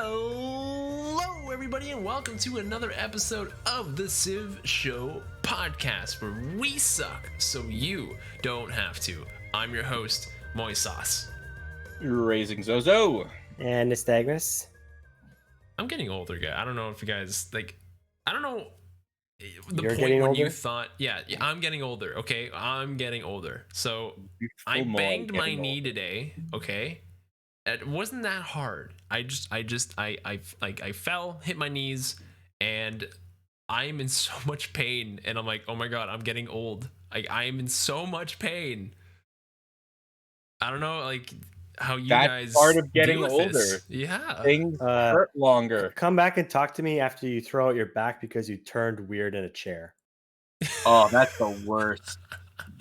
Hello, everybody, and welcome to another episode of the Civ Show podcast, where we suck so you don't have to. I'm your host, MoySauce. Razing Zozo. And Nystagmus. I'm getting older, guy. I don't know if you guys I don't know the You're point getting when older? you thought, yeah, I'm getting older. Okay, I'm getting older. So I Full banged my getting knee older. today. Okay. It wasn't that hard. I fell, hit my knees, and I'm in so much pain. And I'm like, oh my god, I'm getting old. I am in so much pain. I don't know, like how you That's guys part of getting deal with older. this. Yeah. Things hurt longer. Come back and talk to me after you throw out your back because you turned weird in a chair. Oh, that's the worst.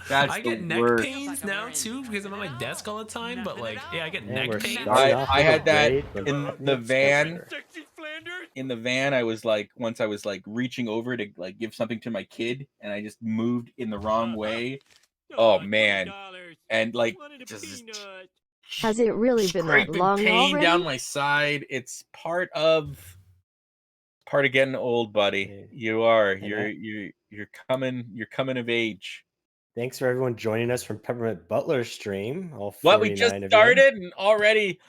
That's I get neck pains now too because I'm at my desk all the time. But like, yeah, I get Yeah, neck we're pains. starting off I with had a that great, but in the it's van. better. In the van, I was like, once I was like reaching over to like give something to my kid, and I just moved in the wrong way. Oh man, and like just Has it really been that scraping long pain already? down my side. It's part of getting old, buddy. Yeah. You are. And You're coming of age. Thanks for everyone joining us from Peppermint Butler's stream. All 49 What, we just of you. started and already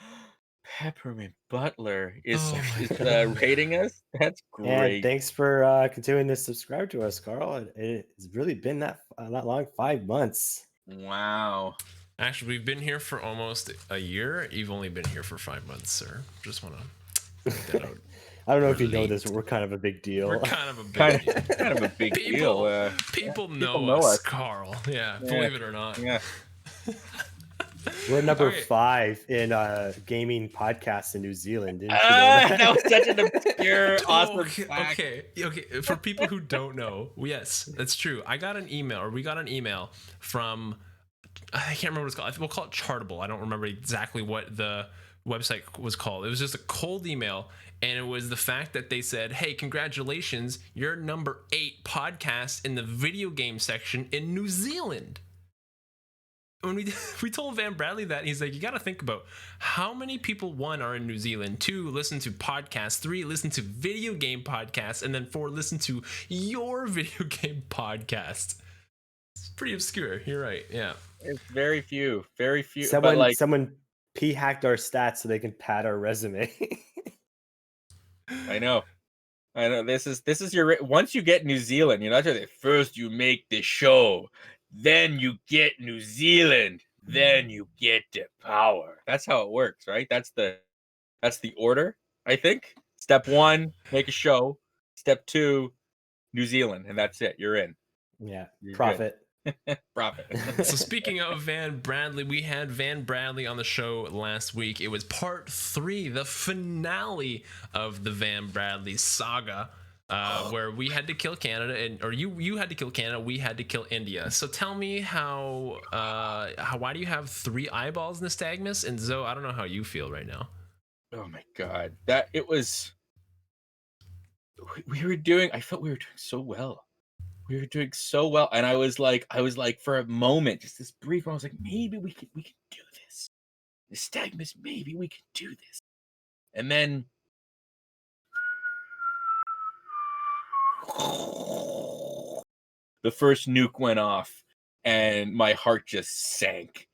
Peppermint Butler is Oh my God. rating us? That's great. And thanks for continuing to subscribe to us, Carl. It's really been that long, 5 months. Wow. Actually, we've been here for almost a year. You've only been here for 5 months, sir. Just want to get that out. I don't know We're if you know late. this, but we're kind of a big deal. We're kind of a big Kind deal. of a big People, deal. people people know know us, us. Carl. Yeah, Yeah. believe it or not. Yeah. We're number Okay. 5 in gaming podcasts in New Zealand. Didn't you know that? That was such an obscure, awesome fact. Okay. For people who don't know, yes, that's true. We got an email from, I can't remember what it's called. We'll call it Chartable. I don't remember exactly what the website was called. It was just a cold email, and it was the fact that they said, hey, congratulations, you're number 8 podcast in the video game section in New Zealand. When we told Van Bradley that, he's like, you got to think about how many people, 1, are in New Zealand, 2, listen to podcasts, 3, listen to video game podcasts, and then 4, listen to your video game podcast. It's pretty obscure. You're right. Yeah. It's very few. Someone, but like, someone hacked our stats so they can pad our resume. I know. This is your once you get New Zealand, you're not just first you make the show, then you get New Zealand, then you get the power. That's how it works, right? That's the order, I think. Step 1, make a show. Step 2, New Zealand, and that's it. You're in. Yeah, You're profit. Profit. So speaking of Van Bradley, we had Van Bradley on the show last week. It was part 3, the finale of the Van Bradley saga, where we had to kill Canada, or you had to kill Canada, we had to kill India. So tell me how why do you have 3 eyeballs in Nystagmus? And Zoe, I don't know how you feel right now. Oh my god, that it was. We were doing. I felt we were doing so well. We were doing so well, and I was like, for a moment, just this brief moment, I was like, maybe we could do this. Nystagmus, maybe we could do this. And then the first nuke went off, and my heart just sank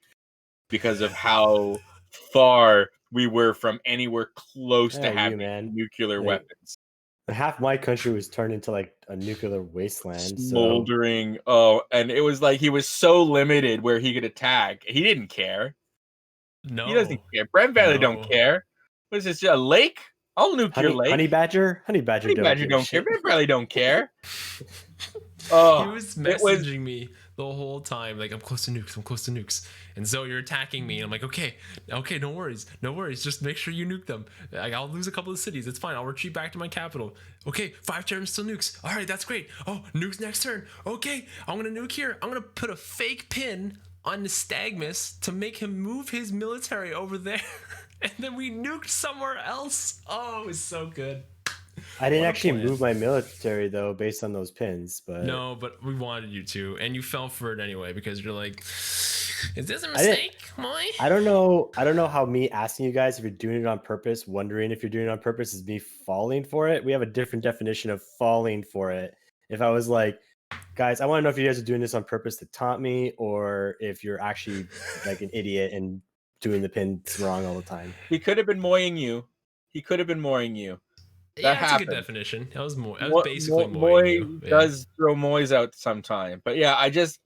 because of how far we were from anywhere close to Yeah, you, having man. nuclear Like, weapons. Half my country was turned into like a nuclear wasteland. So Smoldering. Oh, and it was like he was so limited where he could attack. He didn't care. No, He doesn't care. Brent Valley No. don't care. What is this? A lake? I'll nuke your lake. honey badger Honey don't Badger give a don't care. shit. Brent Valley don't care. Oh, he was it messaging me the whole time, like, I'm close to nukes. And Zoe, you're attacking me. And I'm like, okay, no worries. Just make sure you nuke them. I'll lose a couple of cities. It's fine. I'll retreat back to my capital. Okay, 5 turns till nukes. All right, that's great. Oh, nukes next turn. Okay, I'm going to nuke here. I'm going to put a fake pin on Nystagmus to make him move his military over there. And then we nuked somewhere else. Oh, it was so good. I didn't What a actually plan. move my military though, based on those pins. But No, but we wanted you to, and you fell for it anyway because you're like, Is this a I didn't- mistake, Moy? I don't know how me asking you guys if you're doing it on purpose, wondering if you're doing it on purpose, is me falling for it. We have a different definition of falling for it. If I was like, guys, I want to know if you guys are doing this on purpose to taunt me, or if you're actually like an idiot and doing the pins wrong all the time. He could have been moying you. He could have been moying you. Yeah, That that's a good happened. definition. That was more. That was basically Moy. Moy does throw moys out sometime, but yeah, I just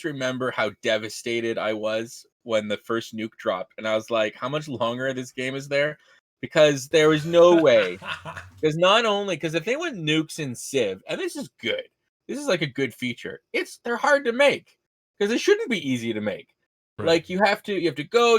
remember how devastated I was when the first nuke dropped, and I was like, how much longer this game is there? Because there was no way. Because not only because if they went nukes in Civ, and this is good, this is like a good feature. They're hard to make because it shouldn't be easy to make. Right. Like you have to go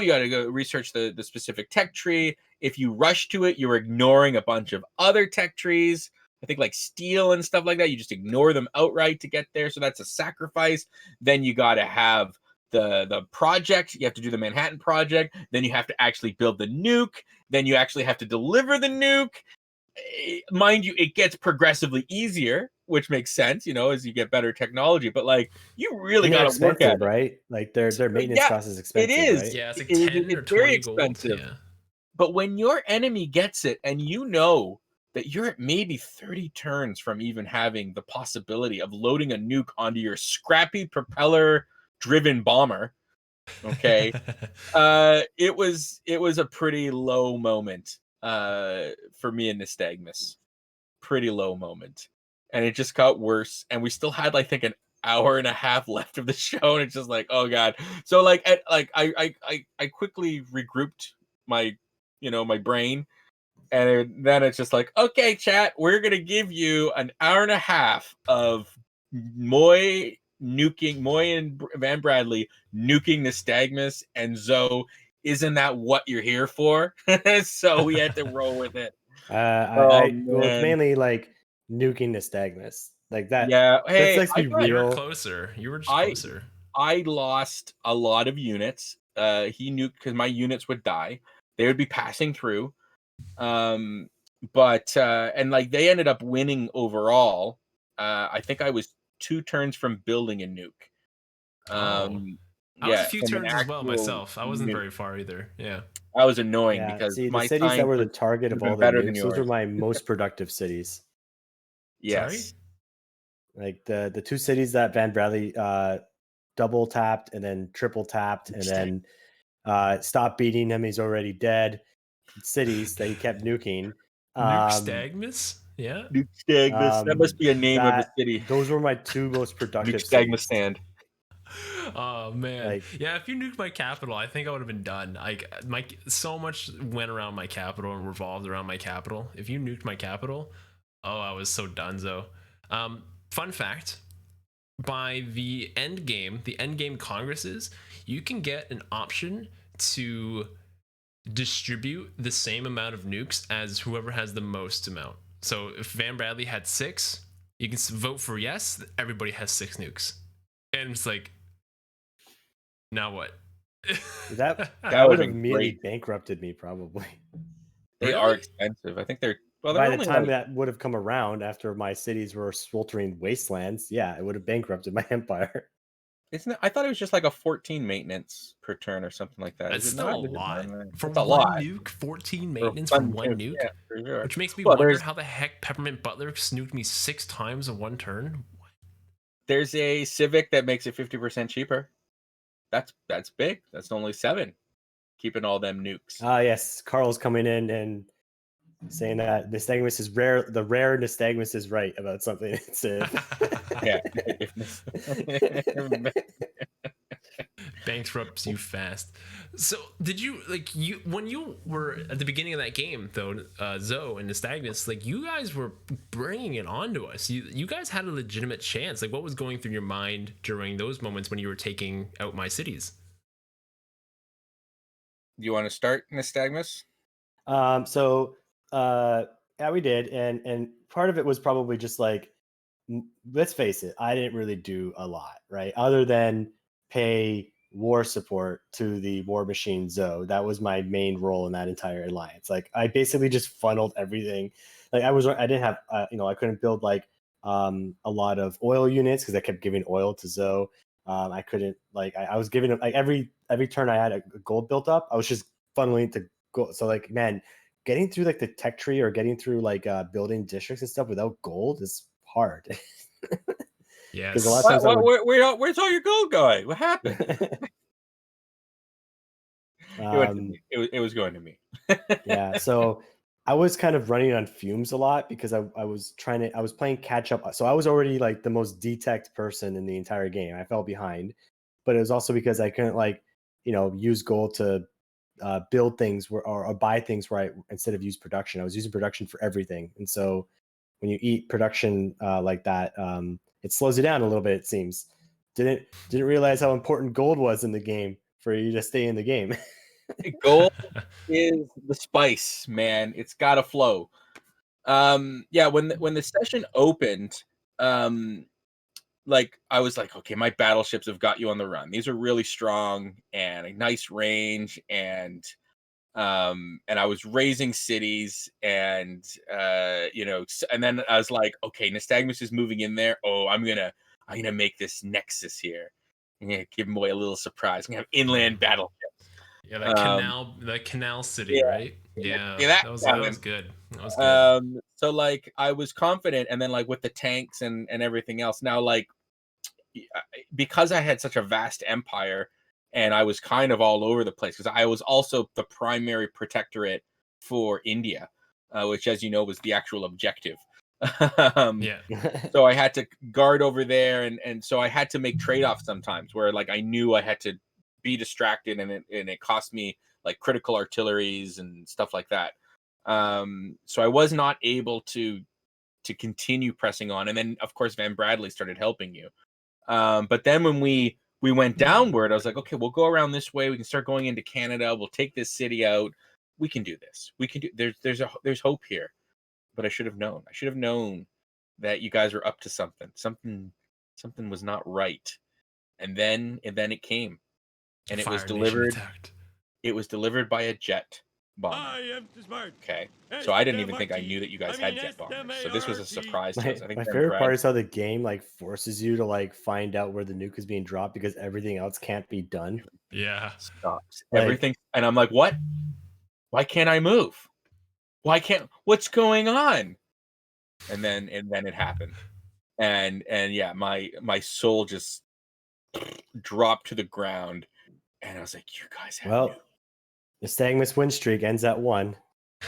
research the specific tech tree. If you rush to it, you're ignoring a bunch of other tech trees. I think like steel and stuff like that. You just ignore them outright to get there. So that's a sacrifice. Then you got to have the project. You have to do the Manhattan project. Then you have to actually build the nuke. Then you actually have to deliver the nuke. Mind you, it gets progressively easier, which makes sense, as you get better technology. But like, you really got to work at it, right? Like their maintenance cost is expensive. It is. Right? Yeah, it's like It- 10 or it's 20 very gold. expensive. Yeah. But when your enemy gets it, and you know that you're at maybe 30 turns from even having the possibility of loading a nuke onto your scrappy propeller-driven bomber, okay, it was a pretty low moment for me in Nystagmus. Pretty low moment, and it just got worse. And we still had, I think, an hour and a half left of the show, and it's just like, oh god. So like, I quickly regrouped my my brain, and then it's just like, okay, chat, we're gonna give you an hour and a half of Moy and Van Bradley nuking Nystagmus and Zoe. Isn't that what you're here for? So we had to roll with it. Well, it's mainly like nuking Nystagmus, like that. Yeah, hey, let's be You were real. closer. You were just closer. I lost a lot of units. He nuked because my units would die. They would be passing through. But and like they ended up winning overall. I think I was 2 turns from building a nuke. I was a few turns as well myself. I wasn't nuke. very far either. Yeah. I was annoying Yeah, because see, my the cities that were the science target of would've all been the better than nukes, those were yours. my most productive cities. yes. Like the 2 cities that Van Bradley double tapped and then triple tapped and then stopped beating him. He's already dead. Cities that he kept nuking. Nystagmus? Yeah. Nystagmus. That must be a name of a city. Those were my 2 most productive Nystagmus cities. stand. Oh man, Like- yeah. If you nuked my capital, I think I would have been done. Like so much went around my capital and revolved around my capital. If you nuked my capital, oh, I was so donezo. Fun fact: by the end game congresses, you can get an option to distribute the same amount of nukes as whoever has the most amount. So if Van Bradley had 6, you can vote for yes. Everybody has 6 nukes, and it's like, now what? That That would would've have been immediately great. bankrupted me probably. They are expensive. I think they're By the only time like- that would have come around after my cities were sweltering wastelands, yeah, it would have bankrupted my empire. Isn't it? I thought it was just like a 14 maintenance per turn or something like that. That's Is it still not? a Is it lot not? for It's a one lot. nuke. 14 For maintenance for one one nuke, nuke, yeah, for sure. which makes me Well, wonder there's- how the heck Peppermint Butler snuked me 6 times in one turn. There's a Civic that makes it 50% cheaper. That's big. That's only 7. Keeping all them nukes. Ah, yes, Carl's coming in and saying that Nystagmus is rare. The rare Nystagmus is right about something. Yeah. Bankrupts you fast. So did you when you were at the beginning of that game though, Zoe and Nystagmus, like you guys were bringing it on to us. You guys had a legitimate chance. Like what was going through your mind during those moments when you were taking out my cities? You want to start, Nystagmus? Yeah, we did, and part of it was probably just like, let's face it, I didn't really do a lot, right? Other than pay war support to the war machine Zoe. That was my main role in that entire alliance. Like I basically just funneled everything. Like I didn't have, I couldn't build like a lot of oil units because I kept giving oil to Zoe. I couldn't like I was giving like every turn I had a gold built up, I was just funneling to gold. So like, man, getting through like the tech tree or getting through like building districts and stuff without gold is hard. Yes. a lot of times I would- Where's all your gold going? What happened? It went to me. It was going to me. Yeah, so I was kind of running on fumes a lot because I was playing catch up. So I was already like the most detect person in the entire game. I fell behind, but it was also because I couldn't like, use gold to build things or buy things instead of use production. I was using production for everything. And so when you eat production like that, it slows you down a little bit, it seems. Didn't realize how important gold was in the game for you to stay in the game. Gold is the spice, man. It's gotta flow. Yeah, when the session opened, like I was like, okay, my battleships have got you on the run. These are really strong and a nice range, and I was raising cities, and and then I was like, okay, Nystagmus is moving in there. Oh, I'm gonna make this nexus here. I'm gonna give him away a little surprise. I'm gonna have inland battleships. Yeah, the canal city, yeah. right? Yeah, that that was good. That was good. So like I was confident, and then like with the tanks and everything else, now like because I had such a vast empire and I was kind of all over the place, because I was also the primary protectorate for India, which, as you know, was the actual objective. Yeah. So I had to guard over there, and so I had to make trade-offs sometimes where like I knew I had to be distracted, and it cost me like critical artilleries and stuff like that. So I was not able to continue pressing on, and then of course Van Bradley started helping you. But then when we went downward, I was like, okay, we'll go around this way. We can start going into Canada. We'll take this city out. We can do this. We can do. There's hope here. But I should have known. I should have known that you guys were up to something. Something was not right. And then it came, and it was Fire Nation delivered. attacked. It was delivered by a jet bomber. I am smart. Okay, so I didn't even think I knew that you guys had jet bombers. So this was a surprise to us. I think My Van favorite part Brad- is how the game like forces you to like find out where the nuke is being dropped because everything else can't be done. Yeah. stops Like- everything, and I'm like, what? Why can't I move? What's going on? And then it happened, and yeah, my soul just dropped to the ground, and I was like, you guys have Well, the Nystagmus win streak ends at 1.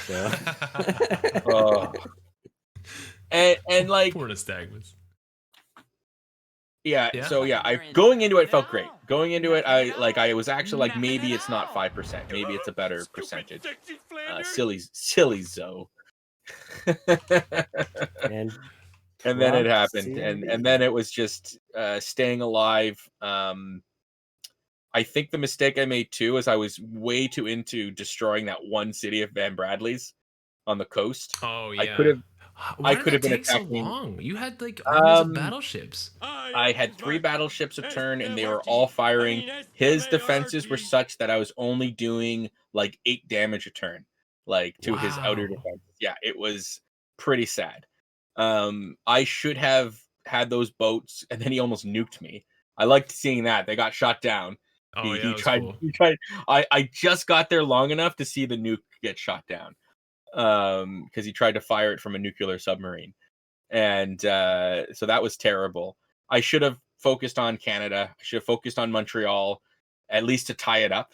So oh. and like Poor Nystagmus. yeah, Yeah. so yeah, going into it felt great. Going into it, I was actually like, maybe it's not 5%, maybe it's a better percentage. Silly Zoe. and And then it Prom happened, and then it was just staying alive. I think the mistake I made too is I was way too into destroying that one city of Van Bradley's on the coast. Oh yeah. I could have Why could did have that been take so attacking- long? You had like armies of Um, battleships. I had 3 battleships a turn, and they were all firing. His defenses were such that I was only doing like 8 damage a turn, like to his outer Wow. defense. Yeah, it was pretty sad. I should have had those boats, and then he almost nuked me. I liked seeing that. They got shot down. Oh yeah, he that was tried. cool. He tried. I just got there long enough to see the nuke get shot down. Because he tried to fire it from a nuclear submarine, and so that was terrible. I should have focused on Canada. I should have focused on Montreal, at least to tie it up.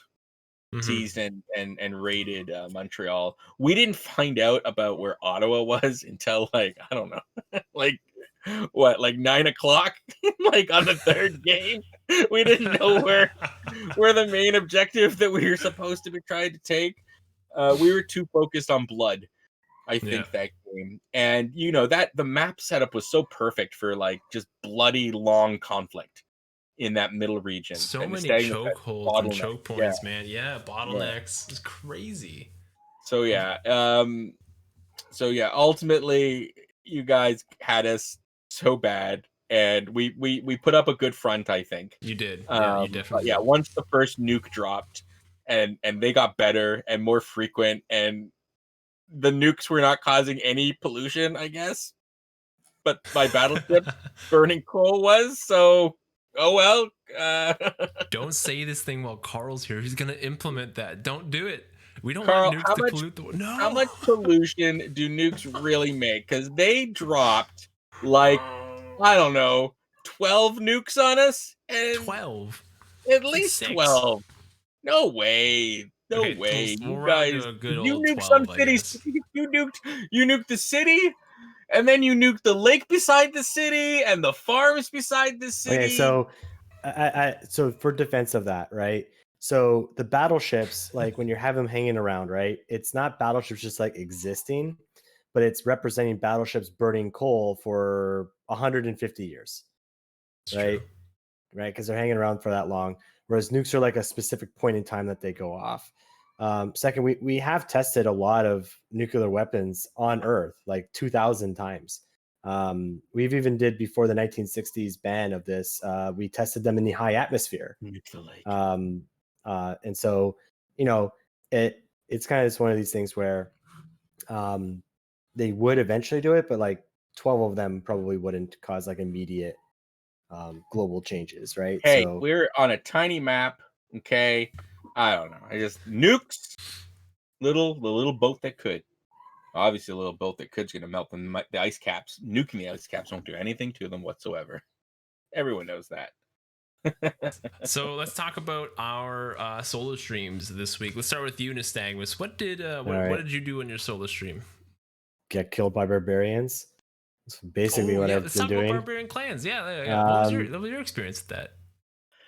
Mhm. Teased and raided Montreal. We didn't find out about where Ottawa was until like, I don't know, like what, like 9 o'clock, like on the 3rd game. We didn't know where the main objective that we were supposed to be trying to take. We were too focused on blood, I think, Yeah. that game. And that the map setup was so perfect for like just bloody long conflict in that middle region. So And many Nystagmus had chokeholds and bottlenecks. choke Yeah. points, man. Yeah, bottlenecks. It's crazy. So yeah, ultimately you guys had us so bad, and we put up a good front, I think. You did. Yeah, you But definitely yeah, did. once the first nuke dropped, and they got better and more frequent, and the nukes were not causing any pollution, I guess. But my battleship burning coal was, so Oh well. Don't say this thing while Carl's here. He's gonna implement that. Don't do it. We don't Carl, want nukes to pollute the world. No. How much pollution do nukes really make? Because they dropped like I don't know 12 nukes on us, and 12. at Like least 6. 12. No way. No Okay, way. we'll You round guys, to a good you old nuked some 12, I cities. guess. You nuked the city, and then you nuked the lake beside the city and the farms beside the city. Okay, so so for defense of that, right? So the battleships, like when you have them hanging around, right? It's not battleships just like existing, but it's representing battleships burning coal for 150 years, It's right? true. Right, because they're hanging around for that long. Whereas nukes are like a specific point in time that they go off. Second, we have tested a lot of nuclear weapons on Earth, like 2,000 times. We've even did before the 1960s ban of this. We tested them in the high atmosphere. Nuke the lake. And so, you know, it's kind of just one of these things where they would eventually do it, but like 12 of them probably wouldn't cause like immediate global changes, right? Hey, So we're on a tiny map. Okay, I don't know. I just nukes the little boat that could. Obviously, a little boat that could's gonna melt the ice caps. Nuking the ice caps won't do anything to them whatsoever. Everyone knows that. So let's talk about our solo streams this week. Let's start with you, Nystagmus. What did you do on your solo stream? get killed by barbarians. That's basically what I've let's been talk about doing. Barbarian Clans. Yeah. What was your experience with that?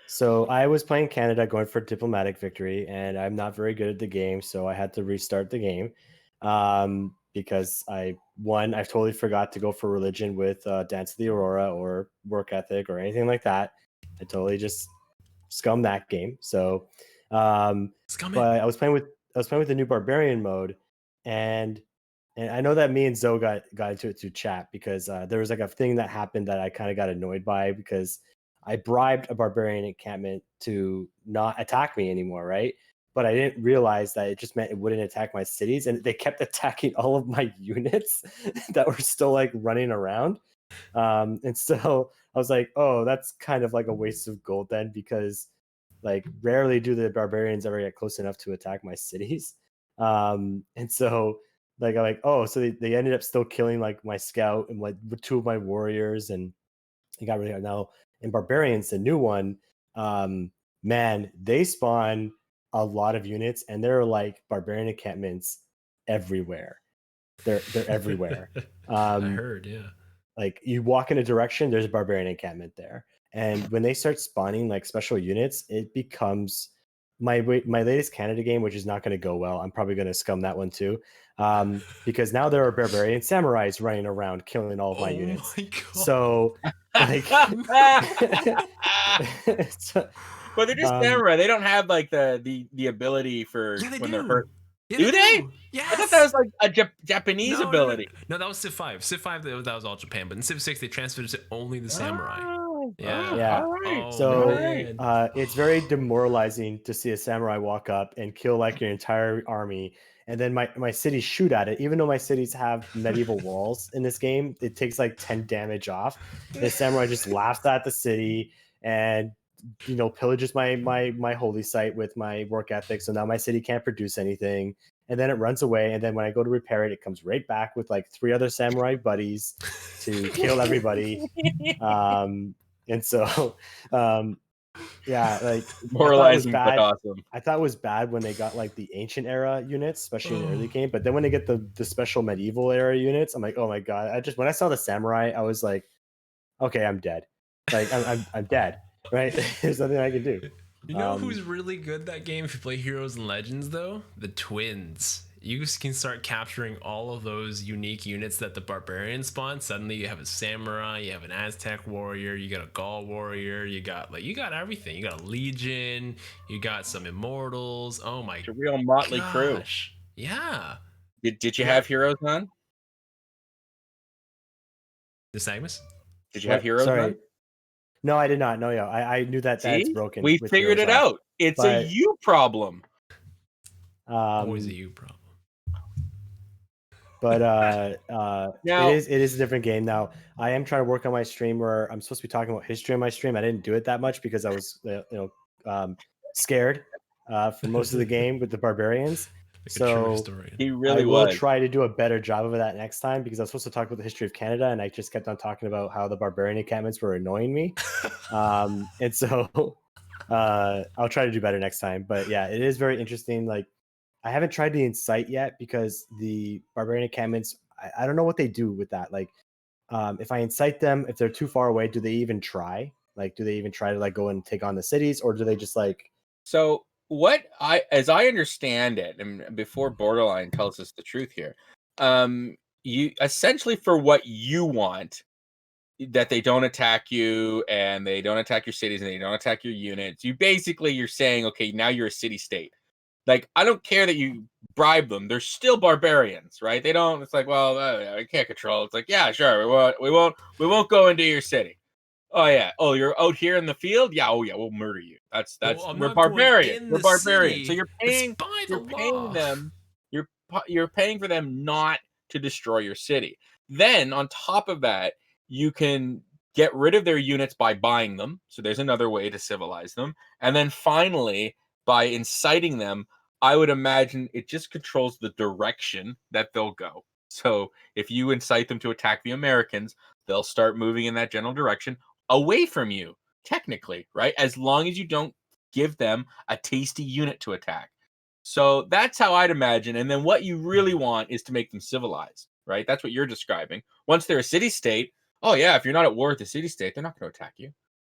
So I was playing Canada going for diplomatic victory, and I'm not very good at the game, so I had to restart the game because I totally forgot to go for religion with Dance of the Aurora or work ethic or anything like that. I totally just scummed that game. So, Scum it. but I was playing with the new Barbarian mode, and I know that me and Zoe got into it through chat because there was like a thing that happened that I kind of got annoyed by because I bribed a barbarian encampment to not attack me anymore, right? But I didn't realize that it just meant it wouldn't attack my cities, and they kept attacking all of my units that were still like running around. And so I was like, oh, that's kind of like a waste of gold then, because like rarely do the barbarians ever get close enough to attack my cities. And so like I'm like, oh, so they ended up still killing like my scout and like two of my warriors, and it got really hard. Now in Barbarians, the new one, man, they spawn a lot of units, and there are like barbarian encampments everywhere. They're everywhere. I heard, yeah. Like you walk in a direction, there's a barbarian encampment there. And when they start spawning like special units, it becomes my latest Canada game, which is not going to go well. I'm probably going to scum that one too, because now there are barbarian samurais running around killing all of my units. My God. So like, But they're just samurai. They don't have like the ability for when they're hurt. Yeah, do they? Yes. I thought that was like a Japanese ability. No, that was Civ 5. Civ 5, that was all Japan. But in Civ 6, they transferred it to only the samurai. Yeah. All right. So man. it's very demoralizing to see a samurai walk up and kill like your entire army. And then my cities shoot at it. Even though my cities have medieval walls in this game, it takes like 10 damage off. The samurai just laughs at the city and pillages my holy site with my work ethic. So now my city can't produce anything. And then it runs away. And then when I go to repair it, it comes right back with like 3 other samurai buddies to kill everybody. And so yeah, like moralizing but awesome. I thought it was bad when they got like the ancient era units, especially in the early game. But then when they get the special medieval era units, I'm like, oh my God. When I saw the samurai, I was like, okay, I'm dead. Like I'm dead. Right? There's nothing I can do. You know who's really good that game if you play Heroes and Legends though? The twins. You can start capturing all of those unique units that the barbarians spawn. Suddenly you have a samurai, you have an Aztec warrior, you got a Gaul warrior, you got everything. You got a legion, you got some immortals. Oh my, it's a real motley crew. Yeah. Did you have heroes on? Nystagmus? Did you have heroes on? No, I did not. No, yeah, I knew that that's broken. We figured it out. It's a you problem. Always a you problem. But Now- it is a different game now. I am trying to work on my stream where I'm supposed to be talking about history on my stream. I didn't do it that much because I was scared for most of the game with the barbarians. Like a true So historian. He really I will was. try to do a better job of that next time because I was supposed to talk about the history of Canada and I just kept on talking about how the barbarian encampments were annoying me. And so I'll try to do better next time. But yeah, it is very interesting. Like I haven't tried the incite yet because the barbarian encampments, I don't know what they do with that. Like if I incite them, if they're too far away, do they even try? Like, do they even try to like go and take on the cities, or do they just like? So as I understand it, and before Borderline tells us the truth here, you essentially for what you want, that they don't attack you and they don't attack your cities and they don't attack your units. You're saying, okay, now you're a city state. Like, I don't care that you bribe them; they're still barbarians, right? They don't. It's like, well, I can't control. It's like, yeah, sure, we won't go into your city. Oh yeah. Oh, you're out here in the field. Yeah. Oh yeah. We'll murder you. That's I'm we're not going barbarians. in We're the barbarians. So city. It's by the you're paying law. them. You're paying for them not to destroy your city. Then on top of that, you can get rid of their units by buying them. So there's another way to civilize them. And then finally, by inciting them, I would imagine it just controls the direction that they'll go. So if you incite them to attack the Americans, they'll start moving in that general direction away from you, technically, right? As long as you don't give them a tasty unit to attack. So that's how I'd imagine. And then what you really want is to make them civilized, right? That's what you're describing. Once they're a city state, oh yeah, if you're not at war with the city state, they're not going to attack you.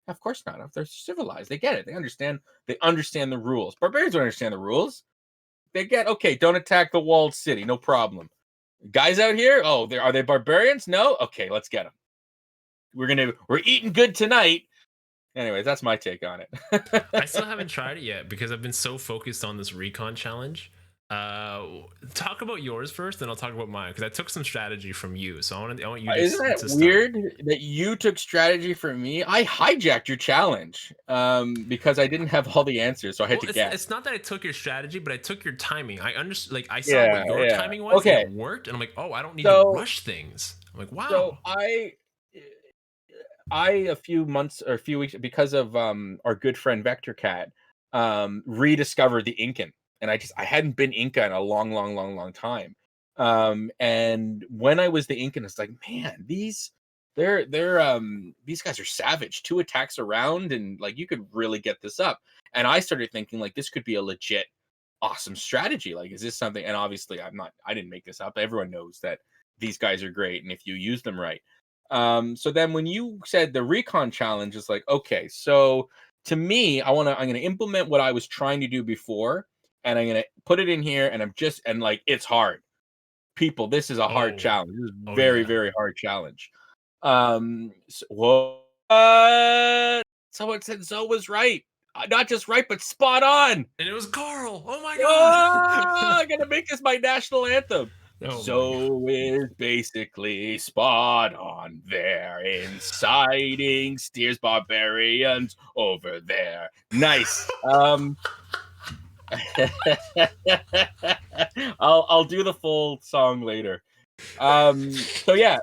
Of course not. If they're civilized, they get it. They understand the rules. Barbarians don't understand the rules. They get, okay, don't attack the walled city, no problem. Guys out here, oh, are they barbarians? No? Okay, let's get them. We're eating good tonight. Anyways, that's my take on it. I still haven't tried it yet because I've been so focused on this recon challenge. Talk about yours first, then I'll talk about mine because I took some strategy from you. So I want you to. Isn't that to weird that you took strategy from me? I hijacked your challenge because I didn't have all the answers, so I had to guess. It's not that I took your strategy, but I took your timing. I understood. Like I saw what your timing was, okay. and it worked, and I'm like, oh, I don't need to rush things. I'm like, wow. So I a few weeks because of our good friend Vector Cat rediscovered the Incan, and I hadn't been Inca in a long time. And when I was the Incan, it's like, man, these guys are savage. 2 attacks around, and like you could really get this up. And I started thinking like this could be a legit awesome strategy. Like, is this something? And obviously, I didn't make this up. Everyone knows that these guys are great, and if you use them right. So then when you said the recon challenge is like, okay, so to me, I'm going to implement what I was trying to do before, and I'm going to put it in here, and like, it's hard. People, this is a hard challenge. This is very hard challenge. Someone said Zoe was right. Not just right, but spot on. And it was Carl. Oh my god. I'm going to make this my national anthem. Oh Zoe is basically spot on there, inciting steers barbarians over there. Nice. I'll do the full song later. So yeah,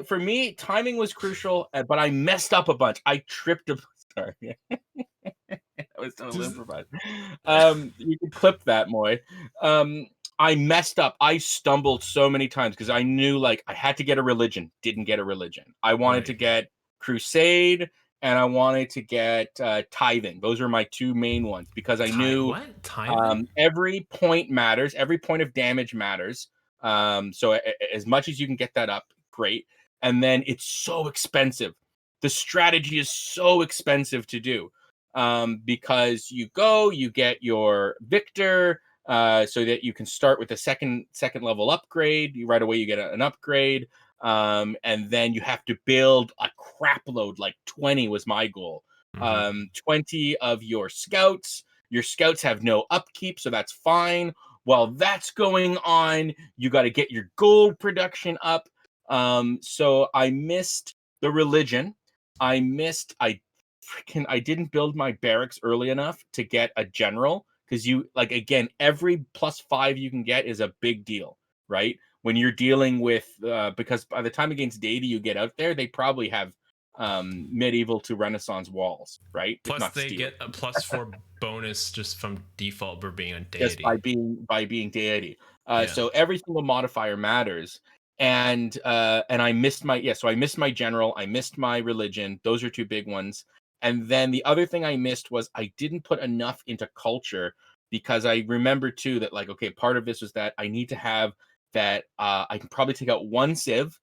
for me, timing was crucial, but I messed up a bunch. I tripped a sorry. I was totally improvised. You can clip that, Moy. I messed up. I stumbled so many times because I knew like I had to get a religion. Didn't get a religion. I wanted to get crusade and I wanted to get tithing. Those were my 2 main ones because I knew every point matters. Every point of damage matters. So as much as you can get that up, great. And then it's so expensive. The strategy is so expensive to do because you get your victor. So that you can start with a second level upgrade. Right away you get an upgrade, and then you have to build a crap load. Like 20 was my goal. 20 of your scouts. Your scouts have no upkeep, so that's fine. While that's going on, you got to get your gold production up. So I missed the religion. I didn't build my barracks early enough to get a general. Because you, like, again, every +5 you can get is a big deal, right? when you're dealing with because by the time against deity you get out there, they probably have medieval to Renaissance walls, right? If Plus, not they steel. get a +4 bonus just from default for being on Just deity. by being deity. Yeah. So every single modifier matters. And I missed my so I missed my general, I missed my religion. Those are two big ones. And then the other thing I missed was I didn't put enough into culture, because I remember too that, like, okay, part of this was that I need to have that I can probably take out one civ,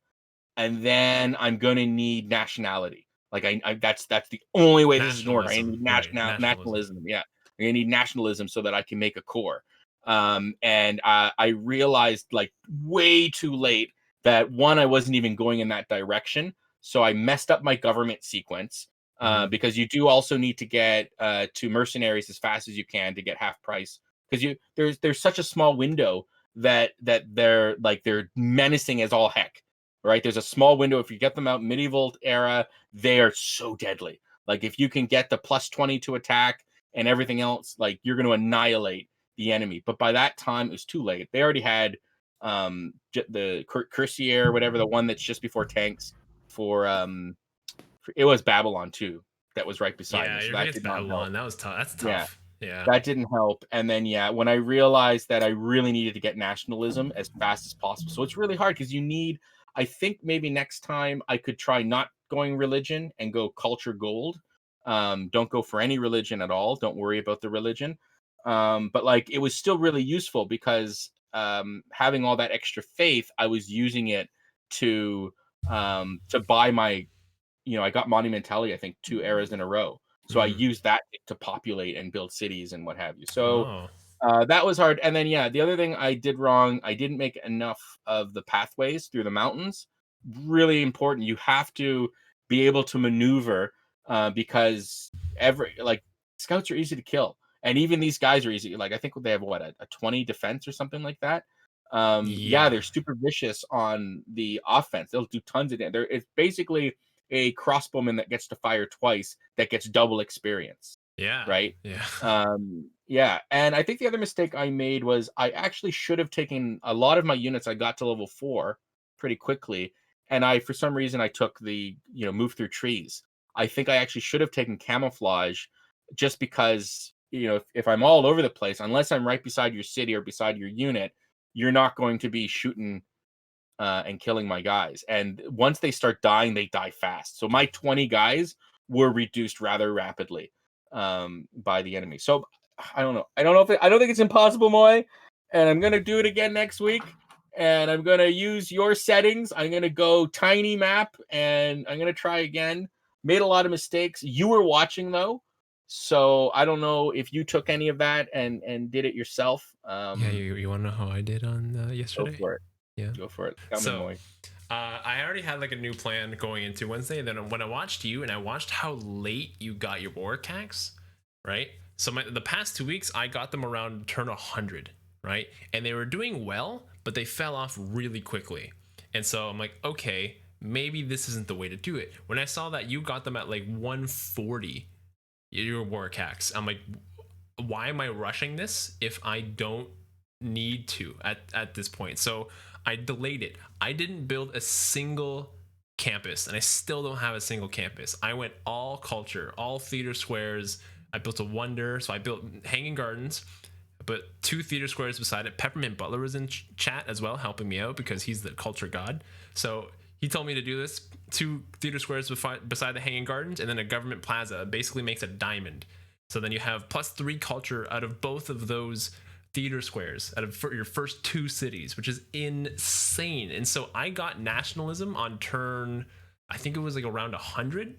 and then I'm gonna need nationality. Like I that's the only way this is gonna work. I need nationalism. Yeah, I need nationalism so that I can make a core. And I realized, like, way too late that, one, I wasn't even going in that direction, so I messed up my government sequence. Because you do also need to get to mercenaries as fast as you can to get half price, because there's such a small window that they're menacing as all heck. Right, there's a small window. If you get them out medieval era, they are so deadly. Like, if you can get the +20 to attack and everything else, like, you're going to annihilate the enemy. But by that time, it was too late. They already had the Cuirassier, whatever, the one that's just before tanks for it was Babylon 2 that was right beside me. So that did not help. That was tough. That's tough. Yeah. That didn't help. And then, when I realized that I really needed to get nationalism as fast as possible. So it's really hard, because you need, I think maybe next time I could try not going religion and go culture gold. Don't go for any religion at all. Don't worry about the religion. But, like, it was still really useful, because having all that extra faith, I was using it to buy my, I got monumentality, I think 2 eras in a row. So I used that to populate and build cities and what have you. So that was hard. And then, the other thing I did wrong, I didn't make enough of the pathways through the mountains. Really important. You have to be able to maneuver, because scouts are easy to kill. And even these guys are easy. Like, I think they have a 20 defense or something like that. They're super vicious on the offense. They'll do tons of damage. It's basically a crossbowman that gets to fire twice that gets double experience. Yeah. Right. Yeah. And I think the other mistake I made was I actually should have taken a lot of my units. I got to level 4 pretty quickly, and for some reason I took the move through trees. I think I actually should have taken camouflage, just because if I'm all over the place, unless I'm right beside your city or beside your unit, you're not going to be shooting and killing my guys. And once they start dying, they die fast. So my 20 guys were reduced rather rapidly by the enemy. So I don't know. I don't think it's impossible, Moy. And I'm gonna do it again next week. And I'm gonna use your settings. I'm gonna go tiny map, and I'm gonna try again. Made a lot of mistakes. You were watching though, so I don't know if you took any of that and did it yourself. You want to know how I did on yesterday? Go for it. Yeah, go for it. Tell me, Moy. I already had like a new plan going into Wednesday. Then when I watched you and I watched how late you got your war cacks, right? So the past 2 weeks, I got them around turn 100, right? And they were doing well, but they fell off really quickly. And so I'm like, okay, maybe this isn't the way to do it. When I saw that you got them at like 140, your war cacks, I'm like, why am I rushing this if I don't need to at this point? So I delayed it. I didn't build a single campus, and I still don't have a single campus. I went all culture, all theater squares. I built a wonder. So I built hanging gardens, but 2 theater squares beside it. Peppermint Butler was in chat as well, helping me out because he's the culture god. So he told me to do this. 2 theater squares beside the hanging gardens, and then a government plaza basically makes a diamond. So then you have +3 culture out of both of those theater squares out of your first 2 cities, which is insane. And so I got nationalism on turn, I think it was like around 100.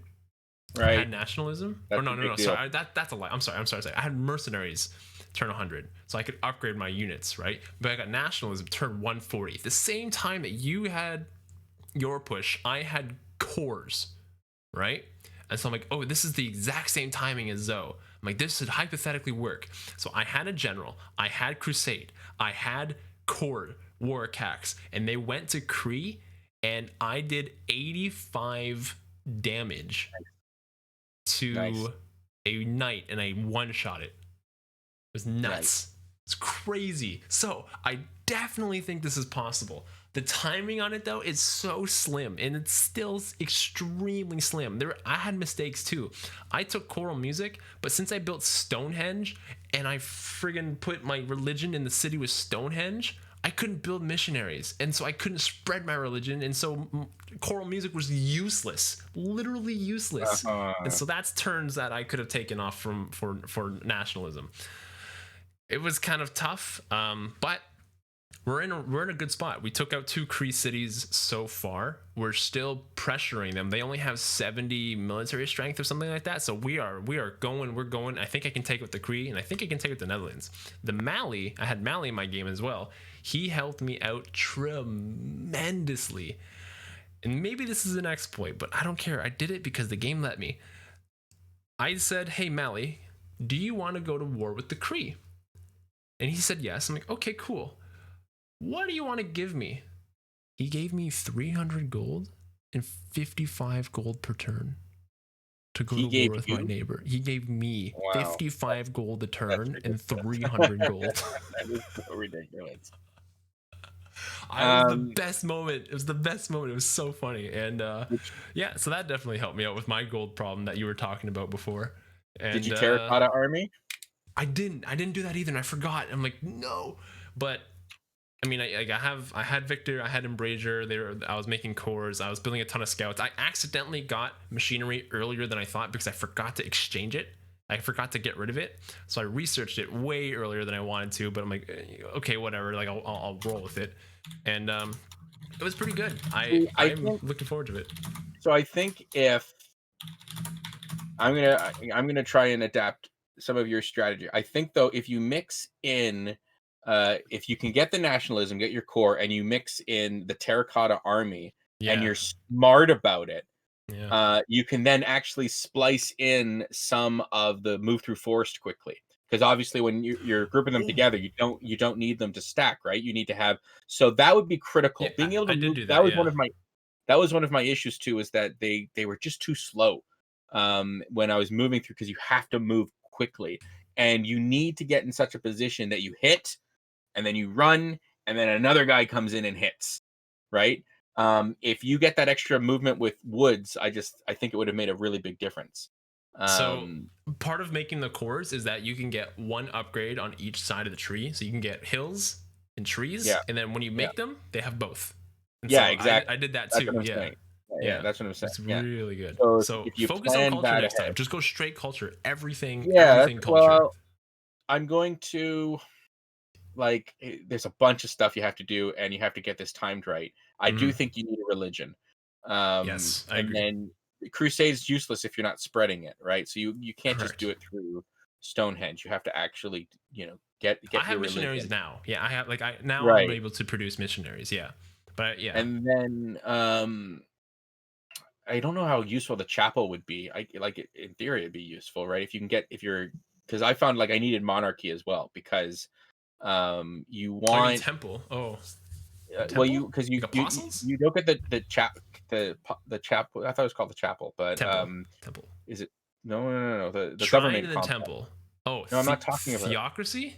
Right. I had nationalism. That's no. Sorry, that's a lie. I'm sorry. I had mercenaries turn 100, so I could upgrade my units, right? But I got nationalism turn 140. The same time that you had your push, I had cores, right? And so I'm like, oh, this is the exact same timing as Zoe. I'm like, this should hypothetically work. So I had a general, I had crusade, I had core war cacks, and they went to Cree, and I did 85 damage to a knight, and I one-shot it. It was nuts. It's crazy. So I definitely think this is possible. The timing on it though is so slim, and it's still extremely slim. I had mistakes too. I took choral music, but since I built Stonehenge and I friggin' put my religion in the city with Stonehenge, I couldn't build missionaries, and so I couldn't spread my religion, and so choral music was useless, literally useless. And so that's turns that I could have taken off for nationalism. It was kind of tough, but we're in a good spot. We took out 2 Cree cities so far. We're still pressuring them. They only have 70 military strength or something like that. So we're going. I think I can take out the Cree, and I think I can take out the Netherlands. The Mali, I had Mali in my game as well. He helped me out tremendously. And maybe this is an exploit, but I don't care. I did it because the game let me. I said, "Hey Mali, do you want to go to war with the Cree?" And he said yes. I'm like, "Okay, cool. What do you want to give me?" He gave me 300 gold and 55 gold per turn to go to war with my neighbor. He gave me 55 gold a turn and 300 gold. That is so ridiculous. It was the best moment. It was the best moment. It was so funny. And yeah, so that definitely helped me out with my gold problem that you were talking about before. And, did you terracotta army? I didn't do that either, and I forgot. I'm like, no. But I mean, I had Victor, I had Embrasure. I was making cores. I was building a ton of scouts. I accidentally got machinery earlier than I thought because I forgot to exchange it. I forgot to get rid of it, so I researched it way earlier than I wanted to. But I'm like, okay, whatever. Like I'll roll with it, and it was pretty good. I'm looking forward to it. So I think if I'm gonna try and adapt some of your strategy. I think though, if you mix in, if you can get the nationalism, get your core, and you mix in the terracotta army, and you're smart about it, you can then actually splice in some of the move through forest quickly. Because obviously, when you're grouping them together, you don't need them to stack, right? You need to have, so that would be critical. Yeah, being able to move, do that was one of my issues too, is that they were just too slow when I was moving through, because you have to move quickly, and you need to get in such a position that you hit, and then you run, and then another guy comes in and hits, right? If you get that extra movement with woods, I think it would have made a really big difference. So part of making the cores is that you can get one upgrade on each side of the tree. So you can get hills and trees, and then when you make them, they have both. And so exactly. I did that too. Yeah, that's what I'm saying. It's really good. So if you focus on culture next time. Just go straight culture. Everything culture. Well, I'm going to, like, there's a bunch of stuff you have to do, and you have to get this timed right. I do think you need a religion. Yes, I agree. And then Crusade's useless if you're not spreading it, right? So you can't just do it through Stonehenge. You have to actually, get I have your missionaries religion. now. Yeah, I have I'm able to produce missionaries. Yeah, but yeah. And then I don't know how useful the chapel would be. In theory it'd be useful, right? Because I found like I needed monarchy as well, because you want temple. well, you look at the chapel. I thought it was called the chapel, but temple. Is it no the Shrine government and the temple? Oh no, I'm not talking about theocracy.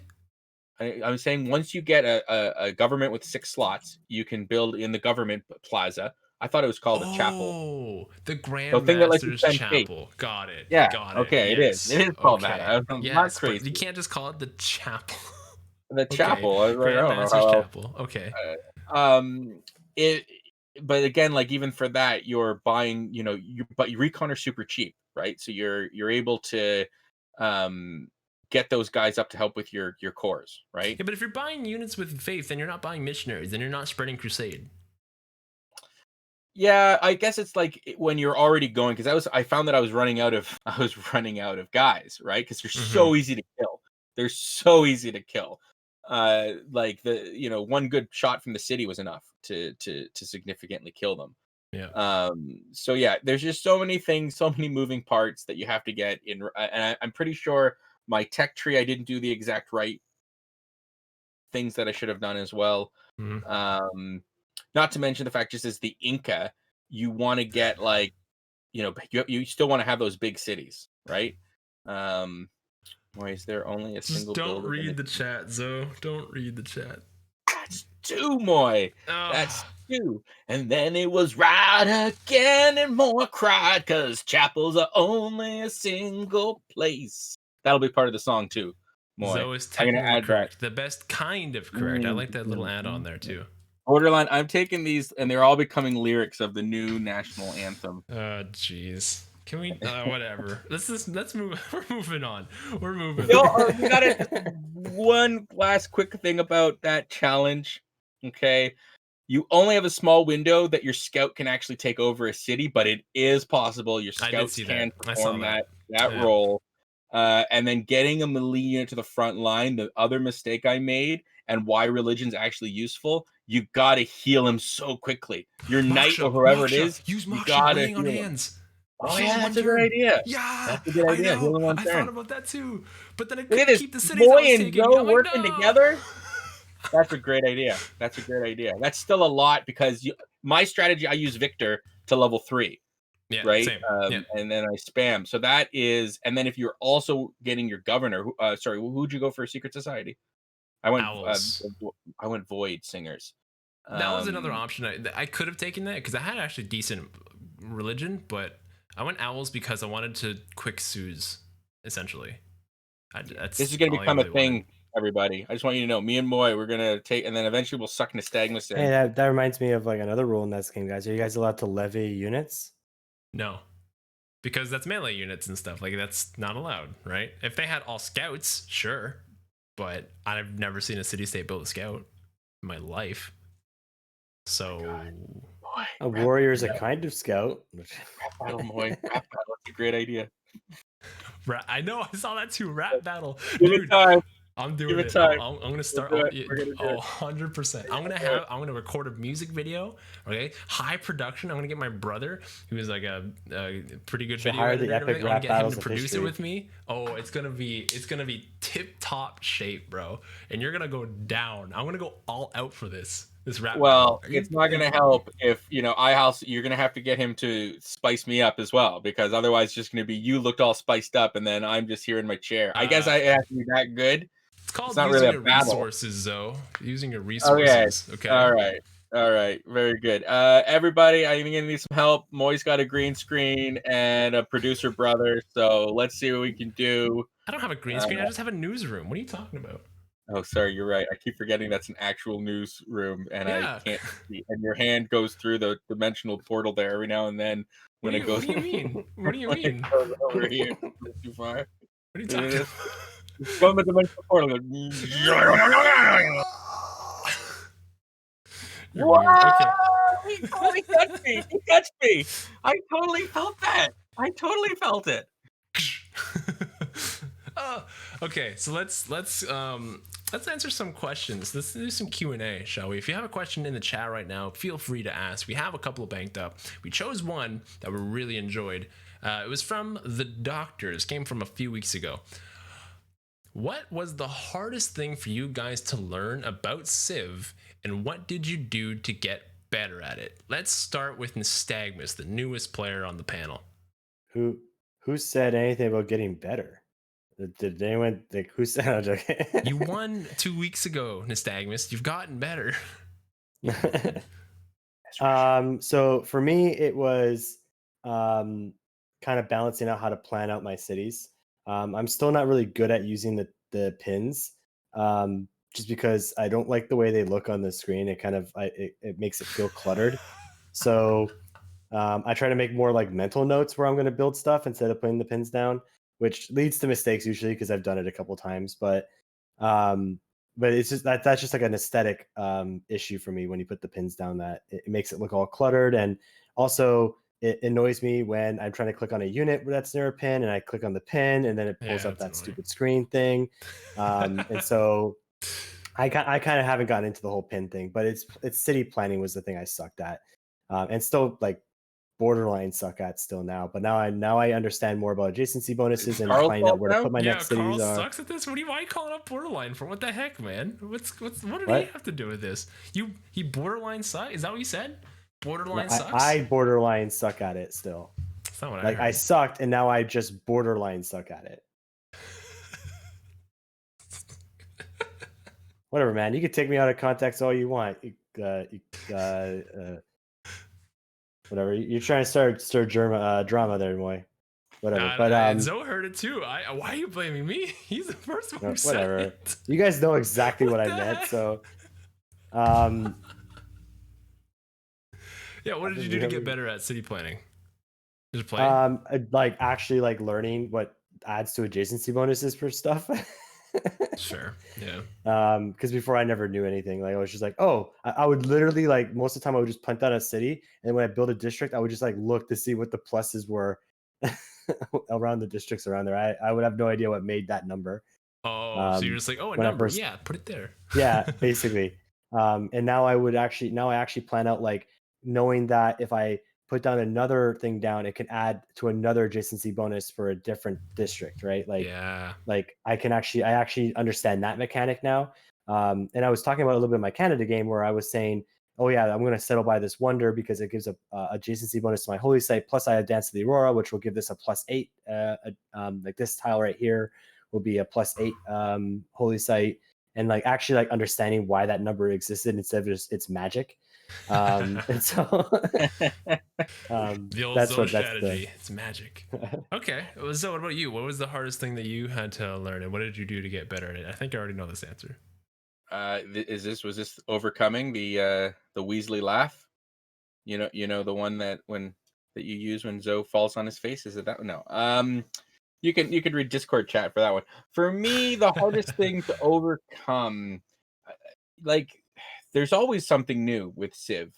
I'm saying once you get a government with 6 slots, you can build in the government plaza. I thought it was called a chapel. Oh, the Grand thing that lets you Master's spend Chapel. faith. Got it. Yeah. Got it. Okay. Yes. It is called that. I'm not But crazy. you can't just call it the chapel. The chapel. I Grand don't Master's know how Chapel. Okay. But again, like even for that, you're buying. But recon are super cheap, right? So you're able to get those guys up to help with your cores, right? Yeah, but if you're buying units with faith, then you're not buying missionaries. Then you're not spreading crusade. Yeah, I guess it's like when you're already going, because I found that I was running out of guys, right? Because they're so easy to kill. They're so easy to kill. Like one good shot from the city was enough to significantly kill them. Yeah. So yeah, there's just so many things, so many moving parts that you have to get in, and I'm pretty sure my tech tree, I didn't do the exact right things that I should have done as well. Not to mention the fact, just as the Inca, you want to get like, you still want to have those big cities, right? Why is there only a Just single don't builder? read the chat, Zo. Don't read the chat. That's two, Moy. Oh. That's two. And then it was right again, and Moy cried, cause chapels are only a single place. That'll be part of the song too, Moy. Zo is I'm gonna technically add correct. The best kind of correct. I like that little Mm, add-on there too. Borderline. I'm taking these, and they're all becoming lyrics of the new national anthem. Jeez. Can we? Whatever. Let's move. We're moving on. We're moving. Yo, on. we got one last quick thing about that challenge. Okay, you only have a small window that your scout can actually take over a city, but it is possible. Your I did scouts see can that. I saw perform that. that Yeah. role. And then getting a melee unit to the front line. The other mistake I made, and why religion's actually useful. You gotta heal him so quickly. Your knight or whoever it is, Use you Moksha gotta laying on heal him. hands. Oh Heal yeah, him that's one a good turn. idea. Yeah, That's a good idea. I Heal know. him one I turn. thought about that too, but then I Look at couldn't this. keep the cities I Moy was and taking. Joe I'm like, working no. together. That's a great idea. That's a great idea. That's still a lot because my strategy, I use Victor to level 3. Yeah, right? same. Yeah. And then I spam. So that is, and then if you're also getting your governor, sorry, who'd you go for Secret Society? I went Owls. I went Void Singers. That was another option. I could have taken that because I had actually decent religion, but I went owls because I wanted to quick Suze, essentially. This is going to become a thing, everybody. I just want you to know, me and Moy, we're going to take, and then eventually we'll suck Nystagmus in. Hey, that reminds me of like another rule in this game, guys. Are you guys allowed to levy units? No, because that's melee units and stuff. Like that's not allowed, right? If they had all scouts, sure, but I've never seen a city-state build a scout in my life. So A warrior is a kind of scout. Rap battle, Moy. Rap battle. That's a great idea. I know. I saw that too. Rap battle. Give Dude, it time. I'm doing Give it it. time. I'm gonna start. We're gonna do it. 100%. I'm gonna record a music video. Okay, high production. I'm gonna get my brother, who is like a pretty good video hire editor. the epic I'm gonna rap get him battles to of produce it history. with me. Oh, it's gonna be tip top shape, bro. And you're gonna go down. I'm gonna go all out for this rap. Well, battle. it's not going to help if, iHouse, you're going to have to get him to spice me up as well, because otherwise it's just going to be you looked all spiced up and then I'm just here in my chair. I guess I have to be that good. It's called not using really a your battle. resources, though. Using your resources. Okay. All right. Very good. Everybody, I'm going to need some help. Moy's got a green screen and a producer brother, so let's see what we can do. I don't have a green screen. I just have a newsroom. What are you talking about? Oh, sorry, you're right. I keep forgetting that's an actual newsroom, and Yeah. I can't see. And your hand goes through the dimensional portal there every now and then when it goes. What do you mean? What do you mean? It goes over here. It's too far. What are you talking about? From the dimensional portal. You're weird. Okay. He totally touched me. He touched me. I totally felt that. I totally felt it. Okay, so let's answer some questions. Let's do some Q&A, shall we? If you have a question in the chat right now, feel free to ask. We have a couple banked up. We chose one that we really enjoyed. It was from the Doctors. Came from a few weeks ago. What was the hardest thing for you guys to learn about Civ, and what did you do to get better at it? Let's start with Nystagmus, the newest player on the panel. Who said anything about getting better? Did anyone like who said? Okay. You won 2 weeks ago, Nystagmus. You've gotten better. So for me, it was kind of balancing out how to plan out my cities. I'm still not really good at using the pins, just because I don't like the way they look on the screen. It kind of it makes it feel cluttered. So I try to make more like mental notes where I'm going to build stuff instead of putting the pins down, which leads to mistakes usually because I've done it a couple times. But it's just that's just like an aesthetic issue for me when you put the pins down, that it makes it look all cluttered. And also it annoys me when I'm trying to click on a unit that's near a pin and I click on the pin and then it pulls up that stupid screen thing. And so I kind of haven't gotten into the whole pin thing, but it's city planning was the thing I sucked at, and still like borderline suck at still now. But now I understand more about adjacency bonuses and finding out where to put my next cities. Carl sucks at this. Why are you calling up borderline for? What the heck, man? What did he have to do with this? He borderline suck? Is that what you said? Borderline sucks. I borderline suck at it still. That's not what I sucked and now I just borderline suck at it. Whatever, man. You can take me out of context all you want. Whatever. You're trying to stir drama there, Moy. Whatever. But Zoe heard it too. Why are you blaming me? He's the first one who said whatever. it. You guys know exactly what I the meant. heck? So, yeah. What did you do to get better at city planning? Just play. like actually like learning what adds to adjacency bonuses for stuff. Sure. Yeah. Because before I never knew anything. Like I was just like, oh, I would literally like most of the time I would just punt down a city, and when I build a district, I would just like look to see what the pluses were around the districts around there. I would have no idea what made that number. Oh, so you're just like, oh, a when I number. first- Yeah, put it there. Yeah, basically. And now I actually plan out like knowing that if I put down another thing down, it can add to another adjacency bonus for a different district, right? Like, yeah. like I actually understand that mechanic now. And I was talking about a little bit in my Canada game where I was saying, oh yeah, I'm going to settle by this wonder because it gives a adjacency bonus to my holy site. Plus I have Dance of the Aurora, which will give this a +8. Like this tile right here will be a +8 holy site. And like actually like understanding why that number existed instead of just it's magic. And so The old Zoe strategy. It's magic. Okay. So what about you? What was the hardest thing that you had to learn, and what did you do to get better at it? I think I already know this answer. Was this overcoming the Weasley laugh? You know the one that you use when Zoe falls on his face. Is it that? No. You could read Discord chat for that one. For me, the hardest thing to overcome, like, there's always something new with Civ.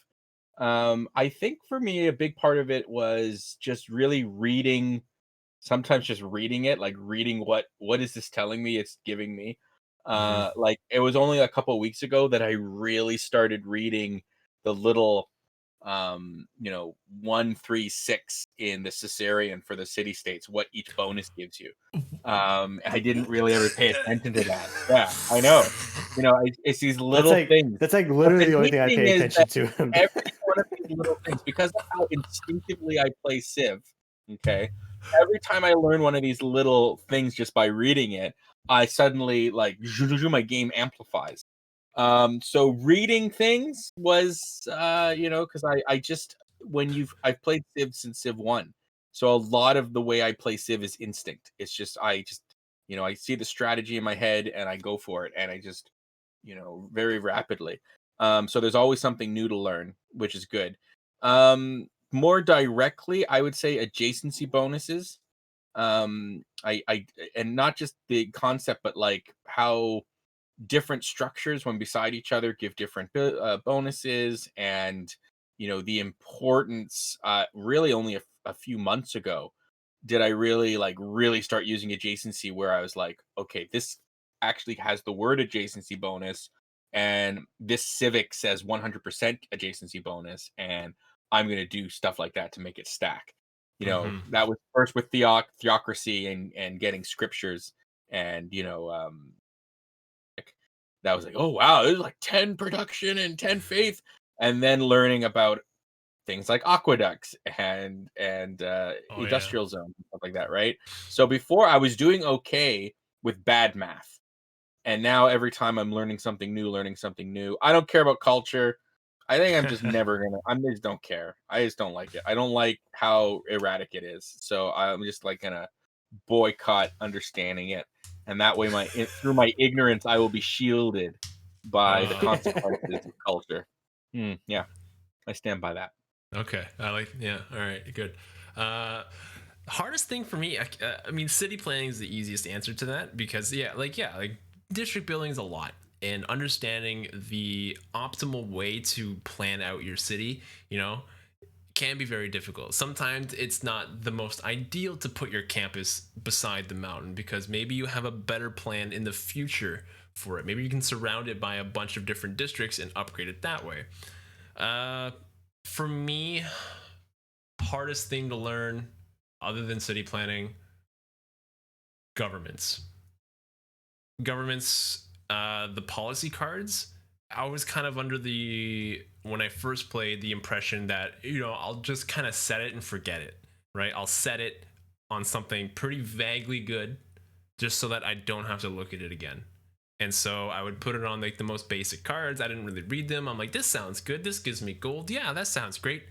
I think for me, a big part of it was just really reading. Sometimes just reading it, like reading what is this telling me? It's giving me. Like it was only a couple of weeks ago that I really started reading the little 136 in the Caesarean for the city states, what each bonus gives you. I didn't really ever pay attention to that. Yeah, I know. It's these little things. That's like literally the only thing I neat pay thing is attention to. Every one of these little things, because of how instinctively I play Civ, okay, every time I learn one of these little things just by reading it, I suddenly like my game amplifies. So reading things was because I just I've played Civ since Civ 1. So a lot of the way I play Civ is instinct. It's just I see the strategy in my head and I go for it, and I just very rapidly. So there's always something new to learn, which is good. More directly, I would say adjacency bonuses. I and not just the concept, but like how different structures when beside each other give different bonuses, and the importance. Really, only a few months ago did I really start using adjacency, where I was like, okay, this actually has the word adjacency bonus, and this civic says 100% adjacency bonus, and I'm going to do stuff like that to make it stack. That was first with theocracy and getting scriptures, and that was like, oh wow, there's like 10 production and 10 faith, and then learning about things like aqueducts and industrial zones and stuff like that, right? So before I was doing okay with bad math, and now every time I'm learning something new. I don't care about culture. I think I'm just never gonna. I just don't care. I just don't like it. I don't like how erratic it is. So I'm just like gonna boycott understanding it, and that way through my ignorance, I will be shielded by the consequences of culture. Yeah, I stand by that. Okay, all right, good. Hardest thing for me, I mean, city planning is the easiest answer to that, because like district building is a lot, and understanding the optimal way to plan out your city, can be very difficult. Sometimes it's not the most ideal to put your campus beside the mountain, because maybe you have a better plan in the future for it. Maybe you can surround it by a bunch of different districts and upgrade it that way. For me, hardest thing to learn other than city planning, governments, the policy cards. I was kind of under when I first played, the impression that I'll just kind of set it and forget it, right? I'll set it on something pretty vaguely good just so that I don't have to look at it again. And so I would put it on like the most basic cards. I didn't really read them. I'm like, this sounds good. This gives me gold. Yeah, that sounds great.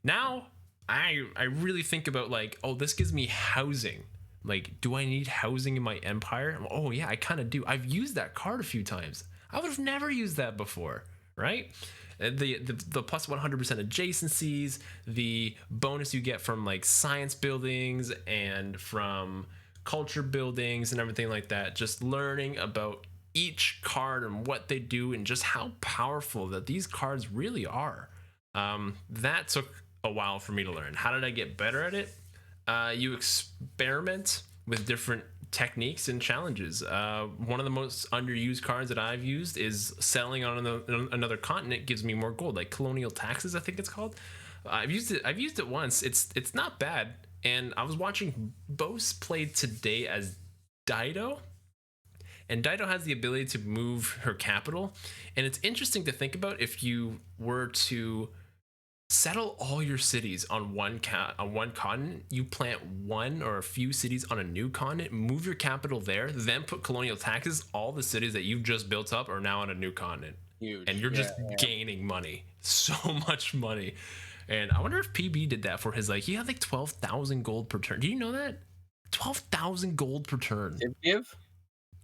Now I really think about like, oh, this gives me housing. Like, do I need housing in my empire? Oh yeah, I kind of do. I've used that card a few times. I would have never used that before, right? The plus 100% adjacencies, the bonus you get from like science buildings and from culture buildings and everything like that. Just learning about each card and what they do and just how powerful that these cards really are. That took a while for me to learn. How did I get better at it? You experiment with different techniques and challenges. One of the most underused cards that I've used is settling on another continent gives me more gold, like colonial taxes, I think it's called. I've used it once. It's not bad. And I was watching Bose play today as Dido. And Dido has the ability to move her capital. And it's interesting to think about if you were to settle all your cities on one continent, you plant one or a few cities on a new continent, move your capital there, then put colonial taxes, all the cities that you've just built up are now on a new continent. Huge. And you're just gaining money. So much money. And I wonder if PB did that for his, like, he had like 12,000 gold per turn. Do you know that? 12,000 gold per turn. Give?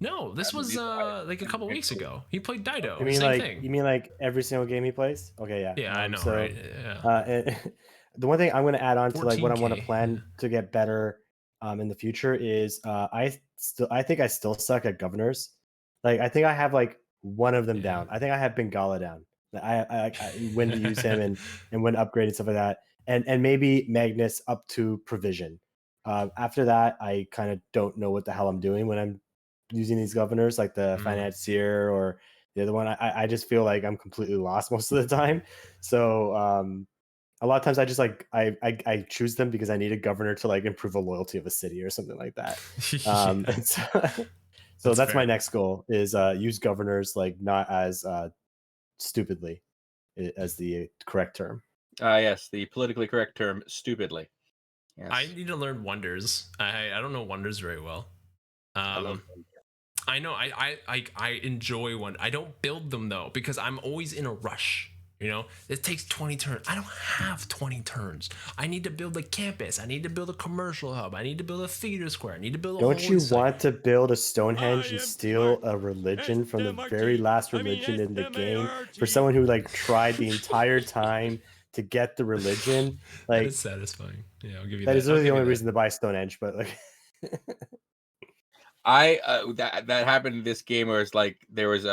No, this was like a couple weeks ago. He played Dido. You mean Same like thing. You mean like every single game he plays? Okay, yeah. Yeah, I know, so, right? Yeah. The one thing I'm going to add on to like what I want to 14K, plan yeah. to get better in the future is I think I still suck at governors. Like I think I have like one of them Yeah. down. I think I have Bengala down. I when to use him and when to upgrade and stuff like that. And maybe Magnus up to provision. After that, I kind of don't know what the hell I'm doing when I'm using these governors, like the financier or the other one. I just feel like I'm completely lost most of the time. So a lot of times I just like I choose them because I need a governor to like improve the loyalty of a city or something like that. Yeah. And so that's my fair. next goal is use governors like not as stupidly as the correct term. Yes, the politically correct term, stupidly. Yes. I need to learn wonders. I don't know wonders very well. I love them. I know I enjoy one. I don't build them though because I'm always in a rush. You know, it takes 20 turns. I don't have 20 turns. I need to build a campus. I need to build a commercial hub. I need to build a theater square. I need to build a Don't you holy site. want to build a Stonehenge and steal a religion from the very last religion in the game for someone who like tried the entire time to get the religion? Like that is satisfying. Yeah, I'll give you that that. is really the only reason to buy Stonehenge, but like that happened in this game where it's like there was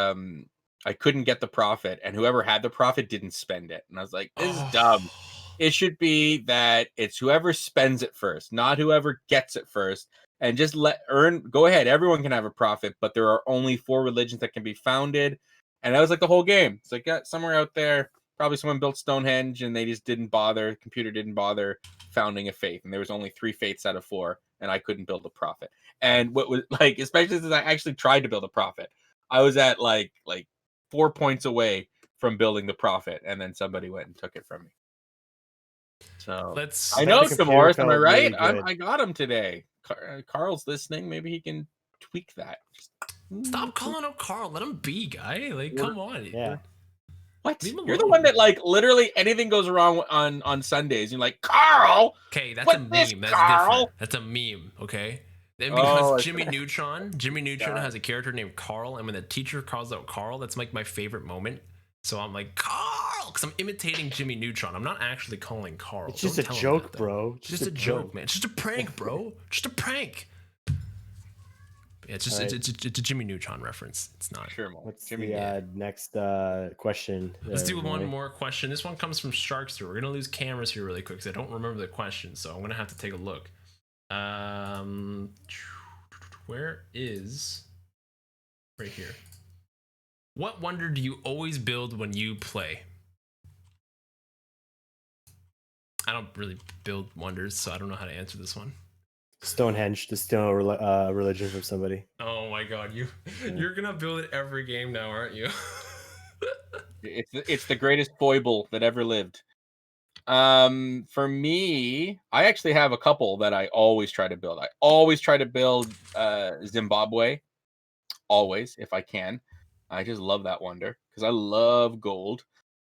I couldn't get the profit, and whoever had the profit didn't spend it, and I was like, this is dumb. It should be that it's whoever spends it first, not whoever gets it first, and just go ahead. Everyone can have a profit, but there are only 4 religions that can be founded, and that was like the whole game. It's like somewhere out there, probably someone built Stonehenge, and they just didn't bother. The computer didn't bother founding a faith, and there was only 3 faiths out of 4, and I couldn't build a profit. And what was like, especially since I actually tried to build a profit, I was at like 4 points away from building the profit, and then somebody went and took it from me. So I know, Morris, am I right? Really I got him today. Carl's listening. Maybe he can tweak that. Stop calling out Carl. Let him be, guy. Like, come on. Yeah. What? You're the one that like literally anything goes wrong on Sundays. You're like, Carl. Okay, that's a meme. That's different. That's a meme. Okay. Then because Jimmy Neutron has a character named Carl, and when the teacher calls out Carl, that's like my favorite moment. So I'm like, Carl, because I'm imitating Jimmy Neutron. I'm not actually calling Carl. It's just a joke, bro. It's just a joke, man. It's just a prank, bro. Just a prank. Yeah, it's just it's a Jimmy Neutron reference. It's not. Sure, what's the next question? Let's do one more question. This one comes from Sharkster. We're gonna lose cameras here really quick because I don't remember the question, so I'm gonna have to take a look. Where is right here? What wonder do you always build when you play? I don't really build wonders, so I don't know how to answer this one. Stonehenge, to steal a religion from somebody. Oh my god, you're gonna build it every game now, aren't you? It's the greatest foible that ever lived. For me, I actually have a couple that I always try to build. I always try to build Zimbabwe. always if I can. I just love that wonder because I love gold.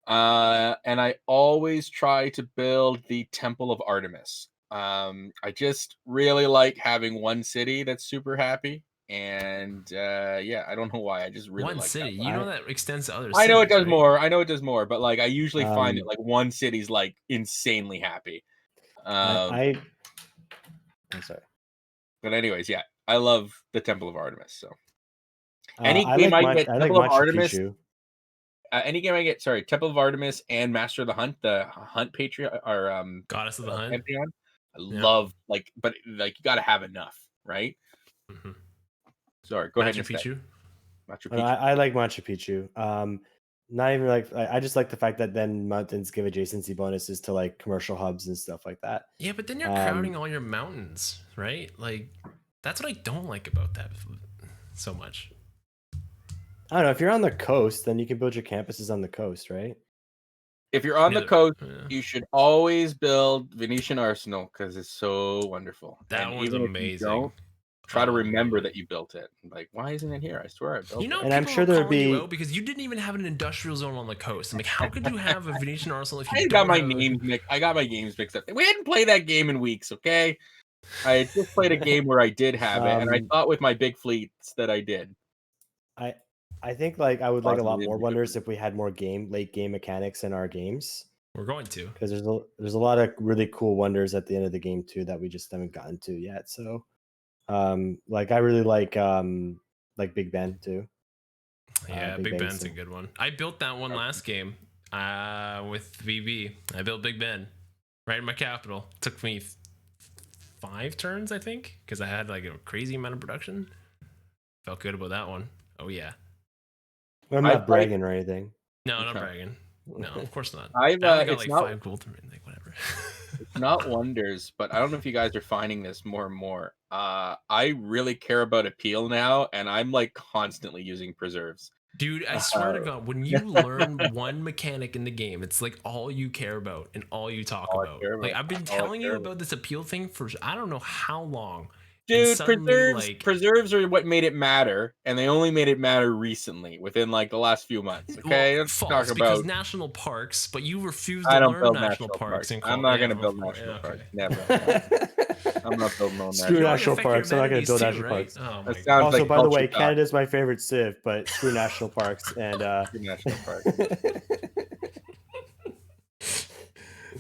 And I always try to build the Temple of Artemis. I just really like having one city that's super happy. And yeah, I don't know why. I just really One like city. that. You know that extends to other I know it cities, does right? more. I know it does more, but like I usually find that Um, like one city's like insanely happy. I'm sorry. But anyways, yeah, I love the Temple of Artemis. So any I game like I get I like Temple of Machu Artemis, Picchu. any game I get, sorry, Temple of Artemis and Master of the Hunt, Patriot or Goddess of the Hunt. Pantheon. I Yeah. love like, but like you got to have enough, right? Mhm. Sorry, go ahead Machu and say Picchu. Machu No, Picchu. I like Machu Picchu. Not even like I just like the fact that then mountains give adjacency bonuses to like commercial hubs and stuff like that. Yeah, but then you're Um, crowding all your mountains, right? Like, that's what I don't like about that so much. I don't know, if you're on the coast, then you can build your campuses on the coast, right? If you're on the Neither- coast, yeah. you should always build Venetian Arsenal because it's so wonderful. That And one's even if amazing. you don't, try to Oh, remember man. that you built it. Like, why isn't it here? I swear I built You know, it. And I'm people sure were there would calling you be- out because you didn't even have an industrial zone on the coast. I'm like, how could you have a Venetian Arsenal if you I don't got my have a- names mixed. I got my games mixed up. We hadn't played that game in weeks, okay? I just played a game where I did have it, and I thought with my big fleets that I did. I think like I would like a lot Possibly more a bit wonders if we had more late game mechanics in our games, We're going to. because there's a lot of really cool wonders at the end of the game too that we just haven't gotten to yet. So like I really like Big Ben too. Yeah, Big Big Ben's Ben's a good one. I built that one last game with VB. I built Big Ben right in my capital. Took me 5 turns, I think, because I had like a crazy amount of production. Felt good about that one. Oh, yeah. I'm I not played- bragging or anything. No, not Okay. bragging. No, of course not. I've, I only got it's like not- 5 gold. Like, whatever. It's not wonders, but I don't know if you guys are finding this more and more. I really care about appeal now, and I'm like constantly using preserves. Dude, I swear to God, when you learn one mechanic in the game, it's like all you care about and all you talk All I about. care Like, about. I've been All I telling you care about this appeal thing for I don't know how long. Dude, suddenly, preserves are what made it matter, and they only made it matter recently, within like the last few months. Okay, Well, let's false, talk because about. national parks, but you refuse I to don't learn build national parks. I'm not gonna build national parks. Never. I'm not building no Screw national national affect your parks. I'm not going to build amenities national too, right? parks. Oh That my sounds God. Also, like by the way, culture shock. Canada's my favorite civ, but screw national parks and National park.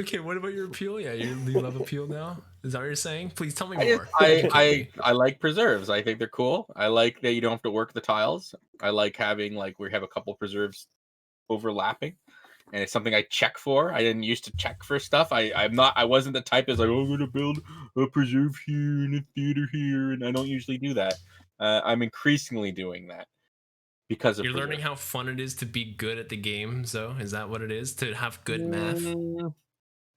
Okay, what about your appeal? Yeah, you love appeal now? Is that what you're saying? Please tell me I, more. just, I like preserves. I think they're cool. I like that you don't have to work the tiles. I like having like we have a couple preserves overlapping, and it's something I check for. I didn't used to check for stuff. I wasn't the type that's like, oh, I'm gonna build a preserve here and a theater here, and I don't usually do that. I'm increasingly doing that because of You're learning preserve. how fun it is to be good at the game, so is that what it is? To have good math? Mm,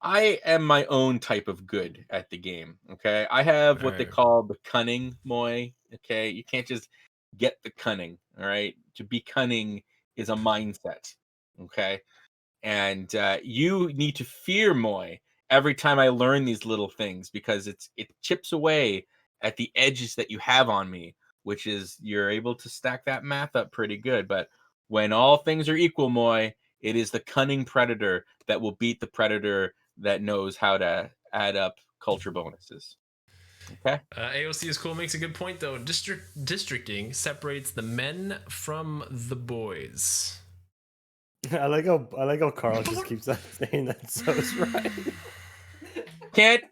I am my own type of good at the game. Okay, I have what they Alright. call the cunning, Moy. Okay, you can't just get the cunning. All right, to be cunning is a mindset. Okay, and you need to fear Moy every time I learn these little things because it chips away at the edges that you have on me, which is you're able to stack that math up pretty good. But when all things are equal, Moy, it is the cunning predator that will beat the predator that knows how to add up culture bonuses. Okay. AOC is cool. Makes a good point though. Districting separates the men from the boys. I like how Carl just keeps on saying that. So it's right. Can't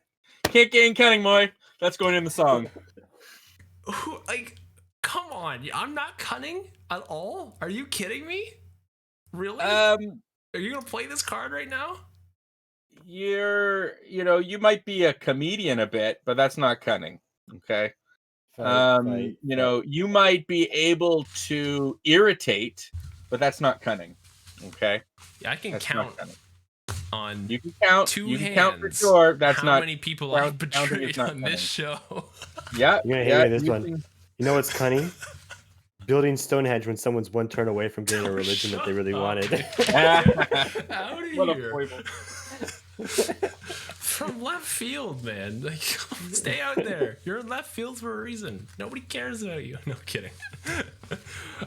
gain cunning, Moy. That's going in the song. Like, come on! I'm not cunning at all. Are you kidding me? Really? Are you gonna play this card right now? You might be a comedian a bit, but that's not cunning. Okay. You might be able to irritate, but that's not cunning. Okay. Yeah, I can That's count not cunning. on You can count. 2 You hands. can count for sure. That's how not many people I've counting is betrayed not on cunning. this show. Yeah. You're gonna hate me this one. You know what's cunning? Building Stonehenge when someone's one turn away from getting a religion that they really wanted. Out of What a here. foible. From left field, man. Like, stay out there. You're in left field for a reason. Nobody cares about you. No kidding.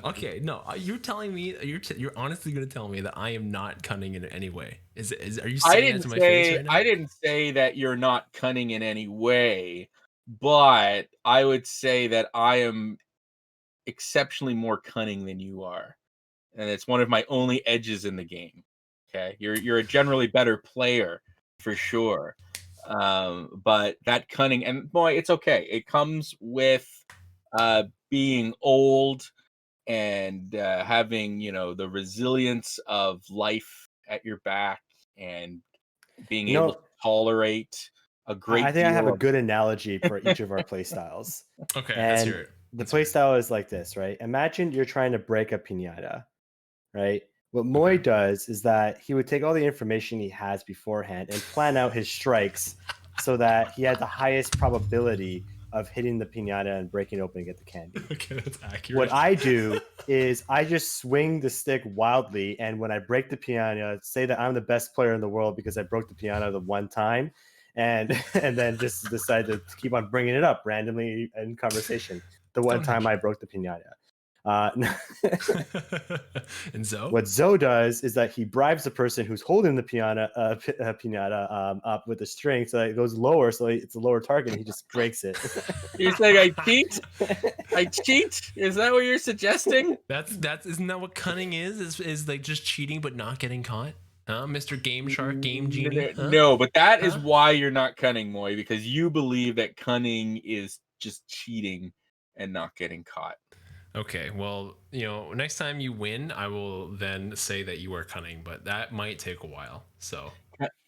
Okay, no, you're telling me you're honestly gonna tell me that I am not cunning in any way. Are you saying that to my face right now? I didn't say that you're not cunning in any way, but I would say that I am exceptionally more cunning than you are, and it's one of my only edges in the game. Okay, you're a generally better player for sure, but that cunning, and boy, it's okay. It comes with being old and having the resilience of life at your back and being able to tolerate a great I think deal I have a of good analogy for each of our play styles. Okay, let's hear And it. the play style is like this, right? Imagine you're trying to break a pinata, right? What Moy does is that he would take all the information he has beforehand and plan out his strikes so that he had the highest probability of hitting the pinata and breaking it open and get the candy. Okay, that's accurate. What I do is I just swing the stick wildly, and when I break the piano, say that I'm the best player in the world because I broke the piano the one time, and then just decide to keep on bringing it up randomly in conversation. The one time I broke the pinata. And Zoe? What Zoe does is that he bribes the person who's holding the pinata up with the string so that it goes lower, so it's a lower target, and he just breaks it. You're saying I cheat? I cheat? Is that what you're suggesting? That's isn't that what cunning is like just cheating but not getting caught? Mr. Game Shark, Game Genie? Huh? No, but that is why you're not cunning, Moy, because you believe that cunning is just cheating and not getting caught. Okay, well, next time you win, I will then say that you are cunning, but that might take a while. So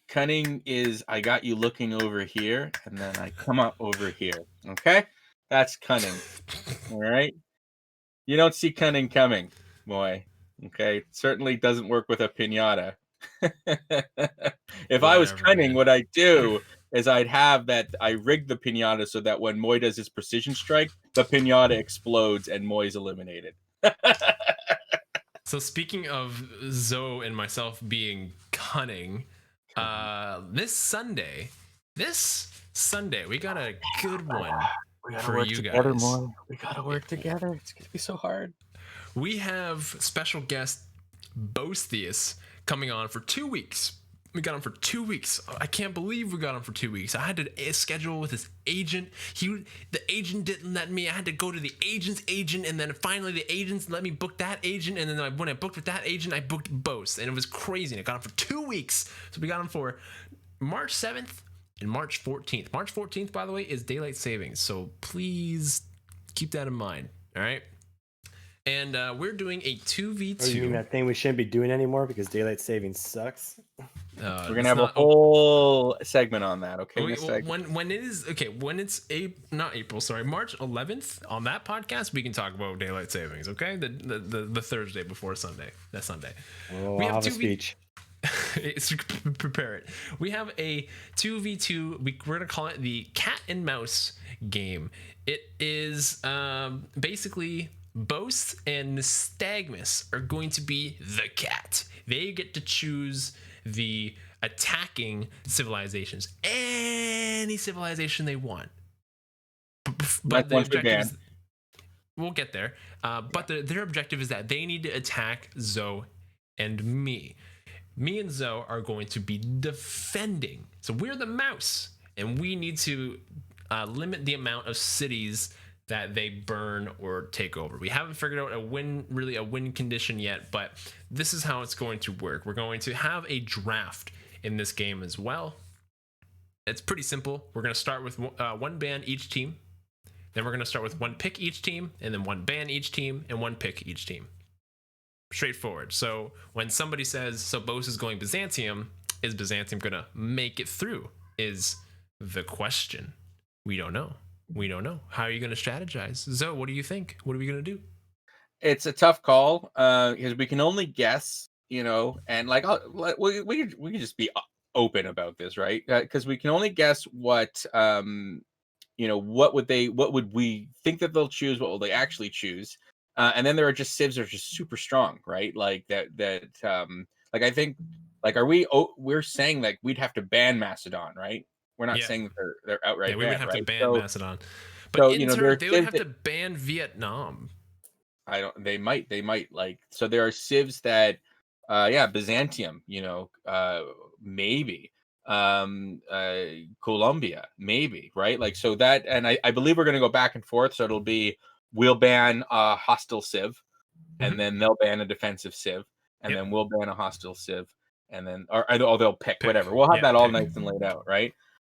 cunning is I got you looking over here, and then I come up over here. Okay, that's cunning. All right, you don't see cunning coming, Moy. Okay, it certainly doesn't work with a pinata. If I was cunning, what I'd do is I'd have that I rig the pinata so that when Moy does his precision strike, the pinata explodes and Moy's eliminated. So speaking of Zoe and myself being cunning, this Sunday we got a good one for you guys. Moy. We gotta work together. It's gonna be so hard. We have special guest Bostius coming on for 2 weeks. We got him for 2 weeks. I can't believe we got him for 2 weeks. I had to schedule with his agent. The agent didn't let me. I had to go to the agent's agent, and then finally the agents let me book that agent. And then when I booked with that agent, I booked Boast, and it was crazy. And I got him for 2 weeks. So we got him for March 7th and March 14th. March 14th, by the way, is daylight savings. So please keep that in mind. All right. And we're doing a 2v2. Oh, you mean that thing we shouldn't be doing anymore because daylight savings sucks? We're gonna have a whole segment on that. Okay. When it is when it's March 11th on that podcast, we can talk about daylight savings. Okay, the Thursday before Sunday. That Sunday. Oh, we have a speech. Prepare it. We have a 2v2. We're gonna call it the cat and mouse game. It is basically Boast and Nystagmus are going to be the cat. They get to choose the attacking civilizations, any civilization they want. But the objective is, we'll get there. But their objective is that they need to attack Zoe and me. Me and Zoe are going to be defending. So we're the mouse, and we need to limit the amount of cities that they burn or take over. We haven't figured out a win condition yet, but this is how it's going to work. We're going to have a draft in this game as well. It's pretty simple. We're going to start with one ban each team. Then we're going to start with one pick each team, and then one ban each team, and one pick each team. Straightforward. So when somebody says, so Bose is going Byzantium, is Byzantium going to make it through? Is the question. We don't know. How are you going to strategize? Zoe, what do you think? What are we going to do? It's a tough call because we can only guess, and like we can just be open about this, right? Because we can only guess what what would we think that they'll choose? What will they actually choose? And then there are just civs that are just super strong, right? Like that I think Like, we're saying like we'd have to ban Macedon, right? We're not saying that they're outright we would banned, have right? to ban So, Macedon, but so in there are turn they would civs have that to ban Vietnam. they might like. So there are civs that, Byzantium, maybe, Colombia, maybe, right? Like, so that, and I believe we're going to go back and forth. So it'll be, we'll ban a hostile civ, and then they'll ban a defensive civ, and then we'll ban a hostile civ, and then or they'll pick whatever. We'll have that all nice and laid out, right?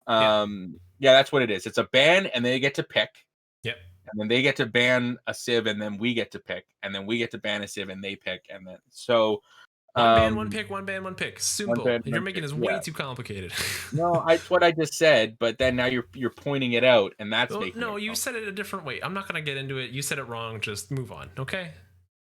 That's what it is. It's a ban, and they get to pick. Yep. And then they get to ban a civ, and then we get to pick, and then we get to ban a civ, and they pick, and then so one ban, one pick, one ban, one pick. Simple. You're making this way too complicated. No, it's what I just said, but then now you're pointing it out, and that's making no. You said it a different way. I'm not gonna get into it. You said it wrong. Just move on, okay?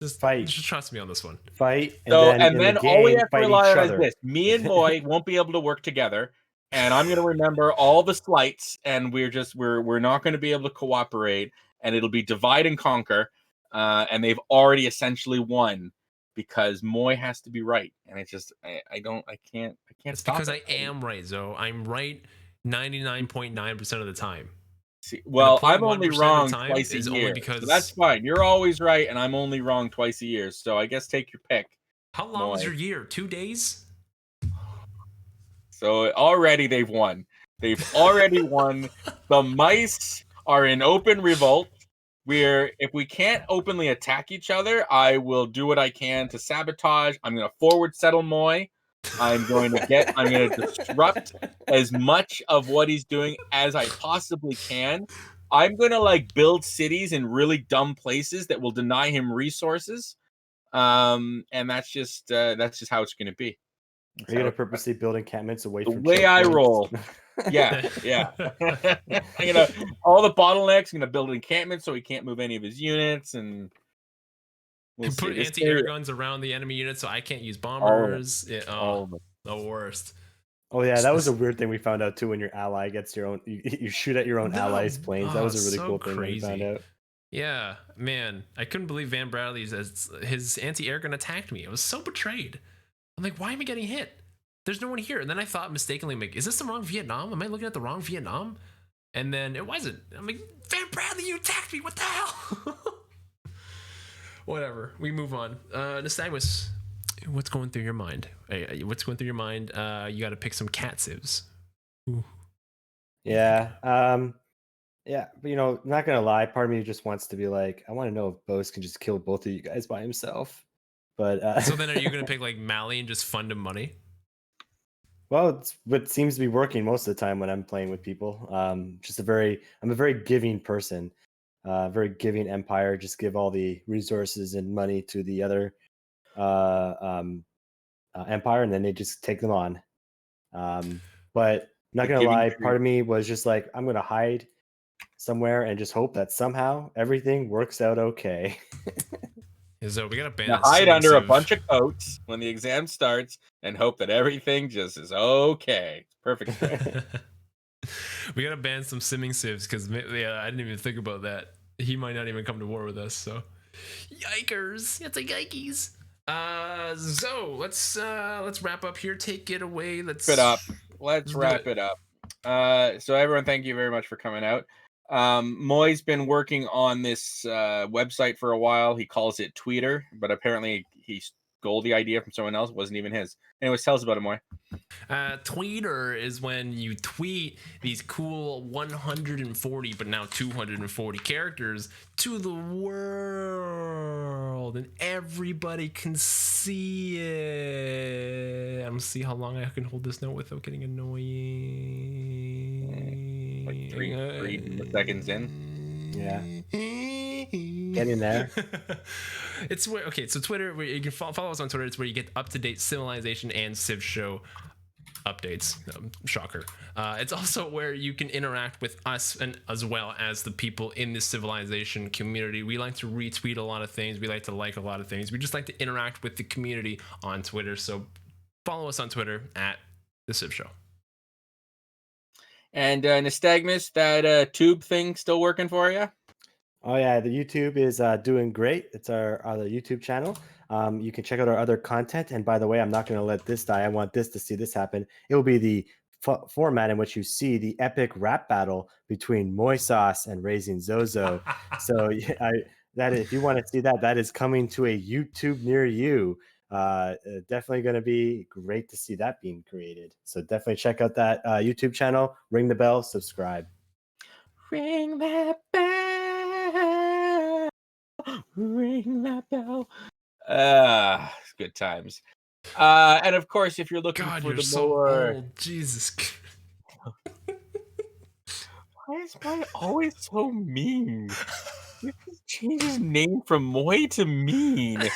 Just fight. Just trust me on this one. Fight. And then all we have to rely on is this: me and Moy won't be able to work together, and I'm gonna remember all the slights, and we're not gonna be able to cooperate, and it'll be divide and conquer, and they've already essentially won. Because Moy has to be right, and it's just I can't. It's because I am right, Zo. I'm right 99.9% of the time. See, well, I'm only wrong twice a year, so that's fine. You're always right, and I'm only wrong twice a year. So I guess take your pick. How long was your year? 2 days? So already they've won. They've already won. The mice are in open revolt. If we can't openly attack each other, I will do what I can to sabotage. I'm going to forward settle Moy. I'm going to disrupt as much of what he's doing as I possibly can. I'm going to build cities in really dumb places that will deny him resources. And that's just how it's going to be. Are you going to purposely build encampments away from the way I roll? Yeah. All the bottlenecks. I'm gonna build an encampment so he can't move any of his units, and put anti-air guns around the enemy units so I can't use bombers. The worst. Oh yeah, that was a weird thing we found out too. When your ally gets your own, you shoot at your own allies' planes. That was a really cool thing we found out. Yeah, man, I couldn't believe Van Bradley's his anti-air gun attacked me. I was so betrayed. I'm like, why am I getting hit? There's no one here. And then I thought mistakenly, like, is this the wrong Vietnam? Am I looking at the wrong Vietnam? And then it wasn't. I'm like, Van Bradley, you attacked me. What the hell? Whatever. We move on. Nystagmus, what's going through your mind? What's going through your mind? You got to pick some cat civs. Ooh. Yeah. Yeah. But, not going to lie. Part of me just wants to be like, I want to know if Bose can just kill both of you guys by himself. But so then are you going to pick like Mali and just fund him money? Well, it's what seems to be working most of the time when I'm playing with people. I'm a very giving person, very giving empire. Just give all the resources and money to the other empire, and then they just take them on. But not gonna lie, part of me was just like, I'm gonna hide somewhere and just hope that somehow everything works out okay. So we gotta ban hide under a bunch of coats when the exam starts and hope that everything just is okay. Perfect. We gotta ban some simming civs because I didn't even think about that. He might not even come to war with us. So, yikers! It's a yikes. So let's wrap up here. Take it away. Let's wrap it up. So everyone, thank you very much for coming out. Moy's been working on this website for a while. He calls it Tweeter, but apparently he stole the idea from someone else. It wasn't even his. Anyways, tell us about it, Moy. Tweeter is when you tweet these cool 140 but now 240 characters to the world, and everybody can see it. I'm gonna see how long I can hold this note without getting annoying. Like three seconds in. Yeah. Get in there. It's where, okay, so Twitter, where you can follow us on Twitter. It's where you get up-to-date Civilization and TheCivShow updates. Shocker. It's also where you can interact with us and as well as the people in the Civilization community. We like to retweet a lot of things. We like to like a lot of things. We just like to interact with the community on Twitter. So follow us on Twitter at TheCivShow. And Nystagmus, that tube thing still working for you? Oh yeah, the YouTube is doing great. It's our the YouTube channel. You can check out our other content. And by the way, I'm not going to let this die. I want this to see this happen. It will be the format in which you see the epic rap battle between MoySauce and Razing Zozo. So that if you want to see that, that is coming to a YouTube near you. Definitely going to be great to see that being created. So definitely check out that YouTube channel. Ring the bell, subscribe. Ring that bell. Ring that bell. Good times. And of course, if you're looking God, for you're the so more, old. Jesus. why is Moy always so mean? You just change his name from Moy to mean. Did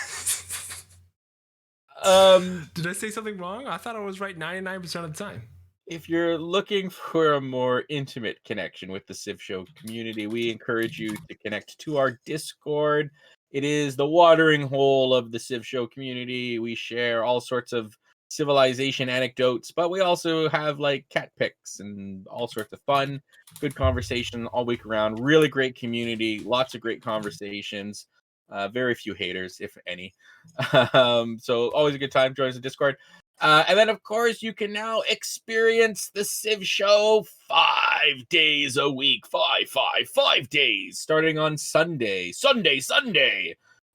I say something wrong? I thought I was right 99% of the time. If you're looking for a more intimate connection with the TheCivShow community, we encourage you to connect to our Discord. It is the watering hole of the TheCivShow community. We share all sorts of civilization anecdotes, but we also have like cat pics and all sorts of fun, good conversation all week around. Really great community, lots of great conversations. Very few haters, if any. So always a good time. Join us in Discord. And then, of course, you can now experience the TheCivShow 5 days a week. 5 days, starting on Sunday.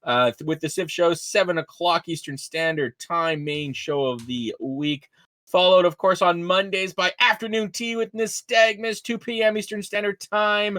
With the TheCivShow, 7 o'clock Eastern Standard Time, main show of the week. Followed, of course, on Mondays by Afternoon Tea with Nystagmus, 2 p.m. Eastern Standard Time.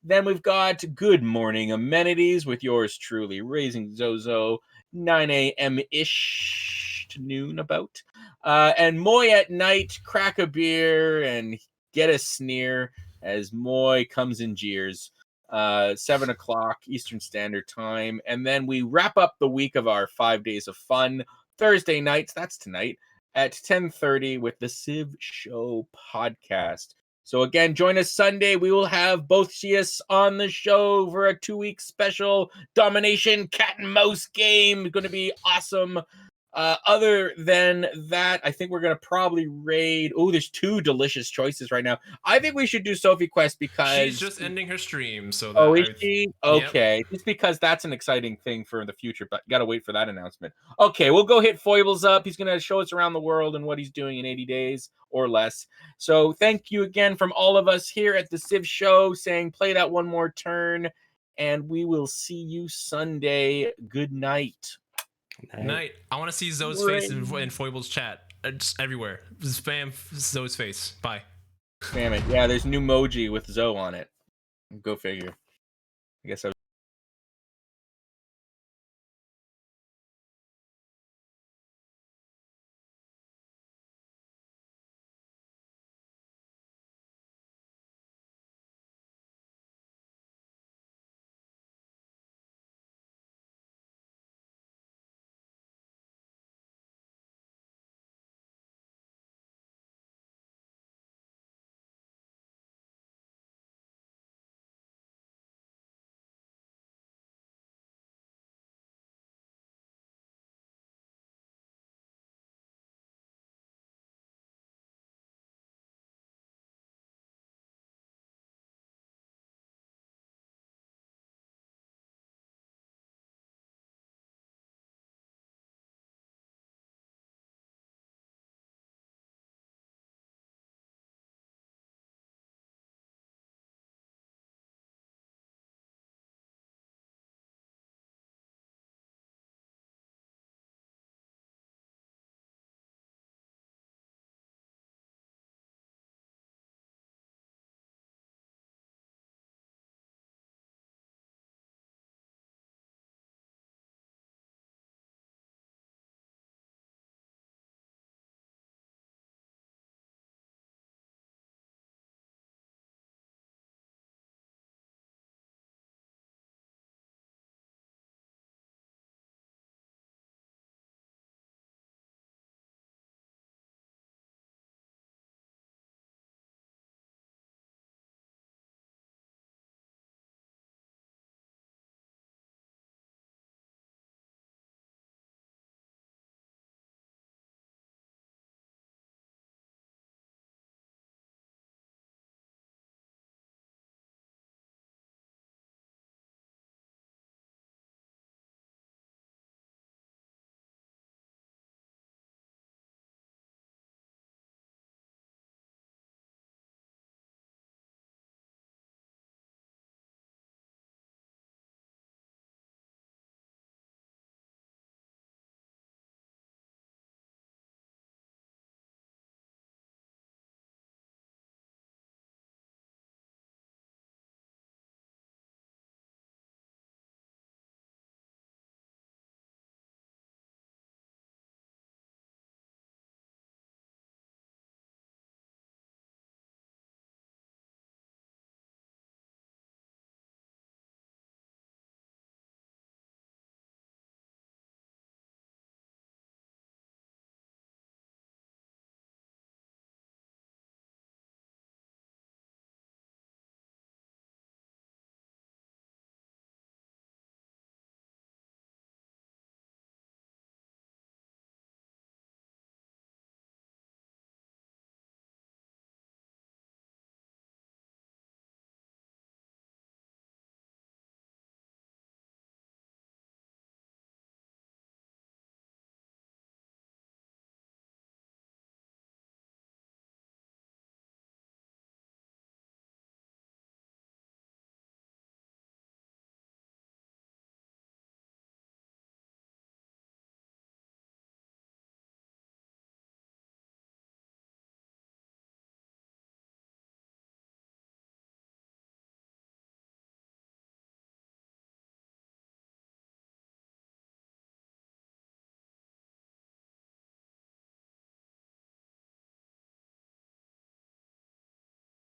Then we've got Good Morning Amenities with yours truly, Razing Zozo, 9 a.m.-ish to noon about. And Moy at night, crack a beer and get a sneer as Moy comes in jeers. 7 o'clock Eastern Standard Time. And then we wrap up the week of our 5 days of fun Thursday nights, that's tonight, at 10:30 with the TheCivShow podcast. So again, join us Sunday. We will have both CS on the show for a 2-week special domination cat and mouse game. It's going to be awesome. Other than that, I think we're going to probably raid. Oh, there's 2 delicious choices right now. I think we should do Sophie Quest because she's just ending her stream. So that oh, is she? Okay. Yep. Just because that's an exciting thing for the future, but got to wait for that announcement. Okay, we'll go hit Foibles up. He's going to show us around the world and what he's doing in 80 days or less. So thank you again from all of us here at the TheCivShow saying play that one more turn, and we will see you Sunday. Good night. Night. I want to see Zoe's face in Foible's chat. Just everywhere. Spam Zoe's face. Bye. Spam it. Yeah, there's new emoji with Zoe on it. Go figure. I guess I was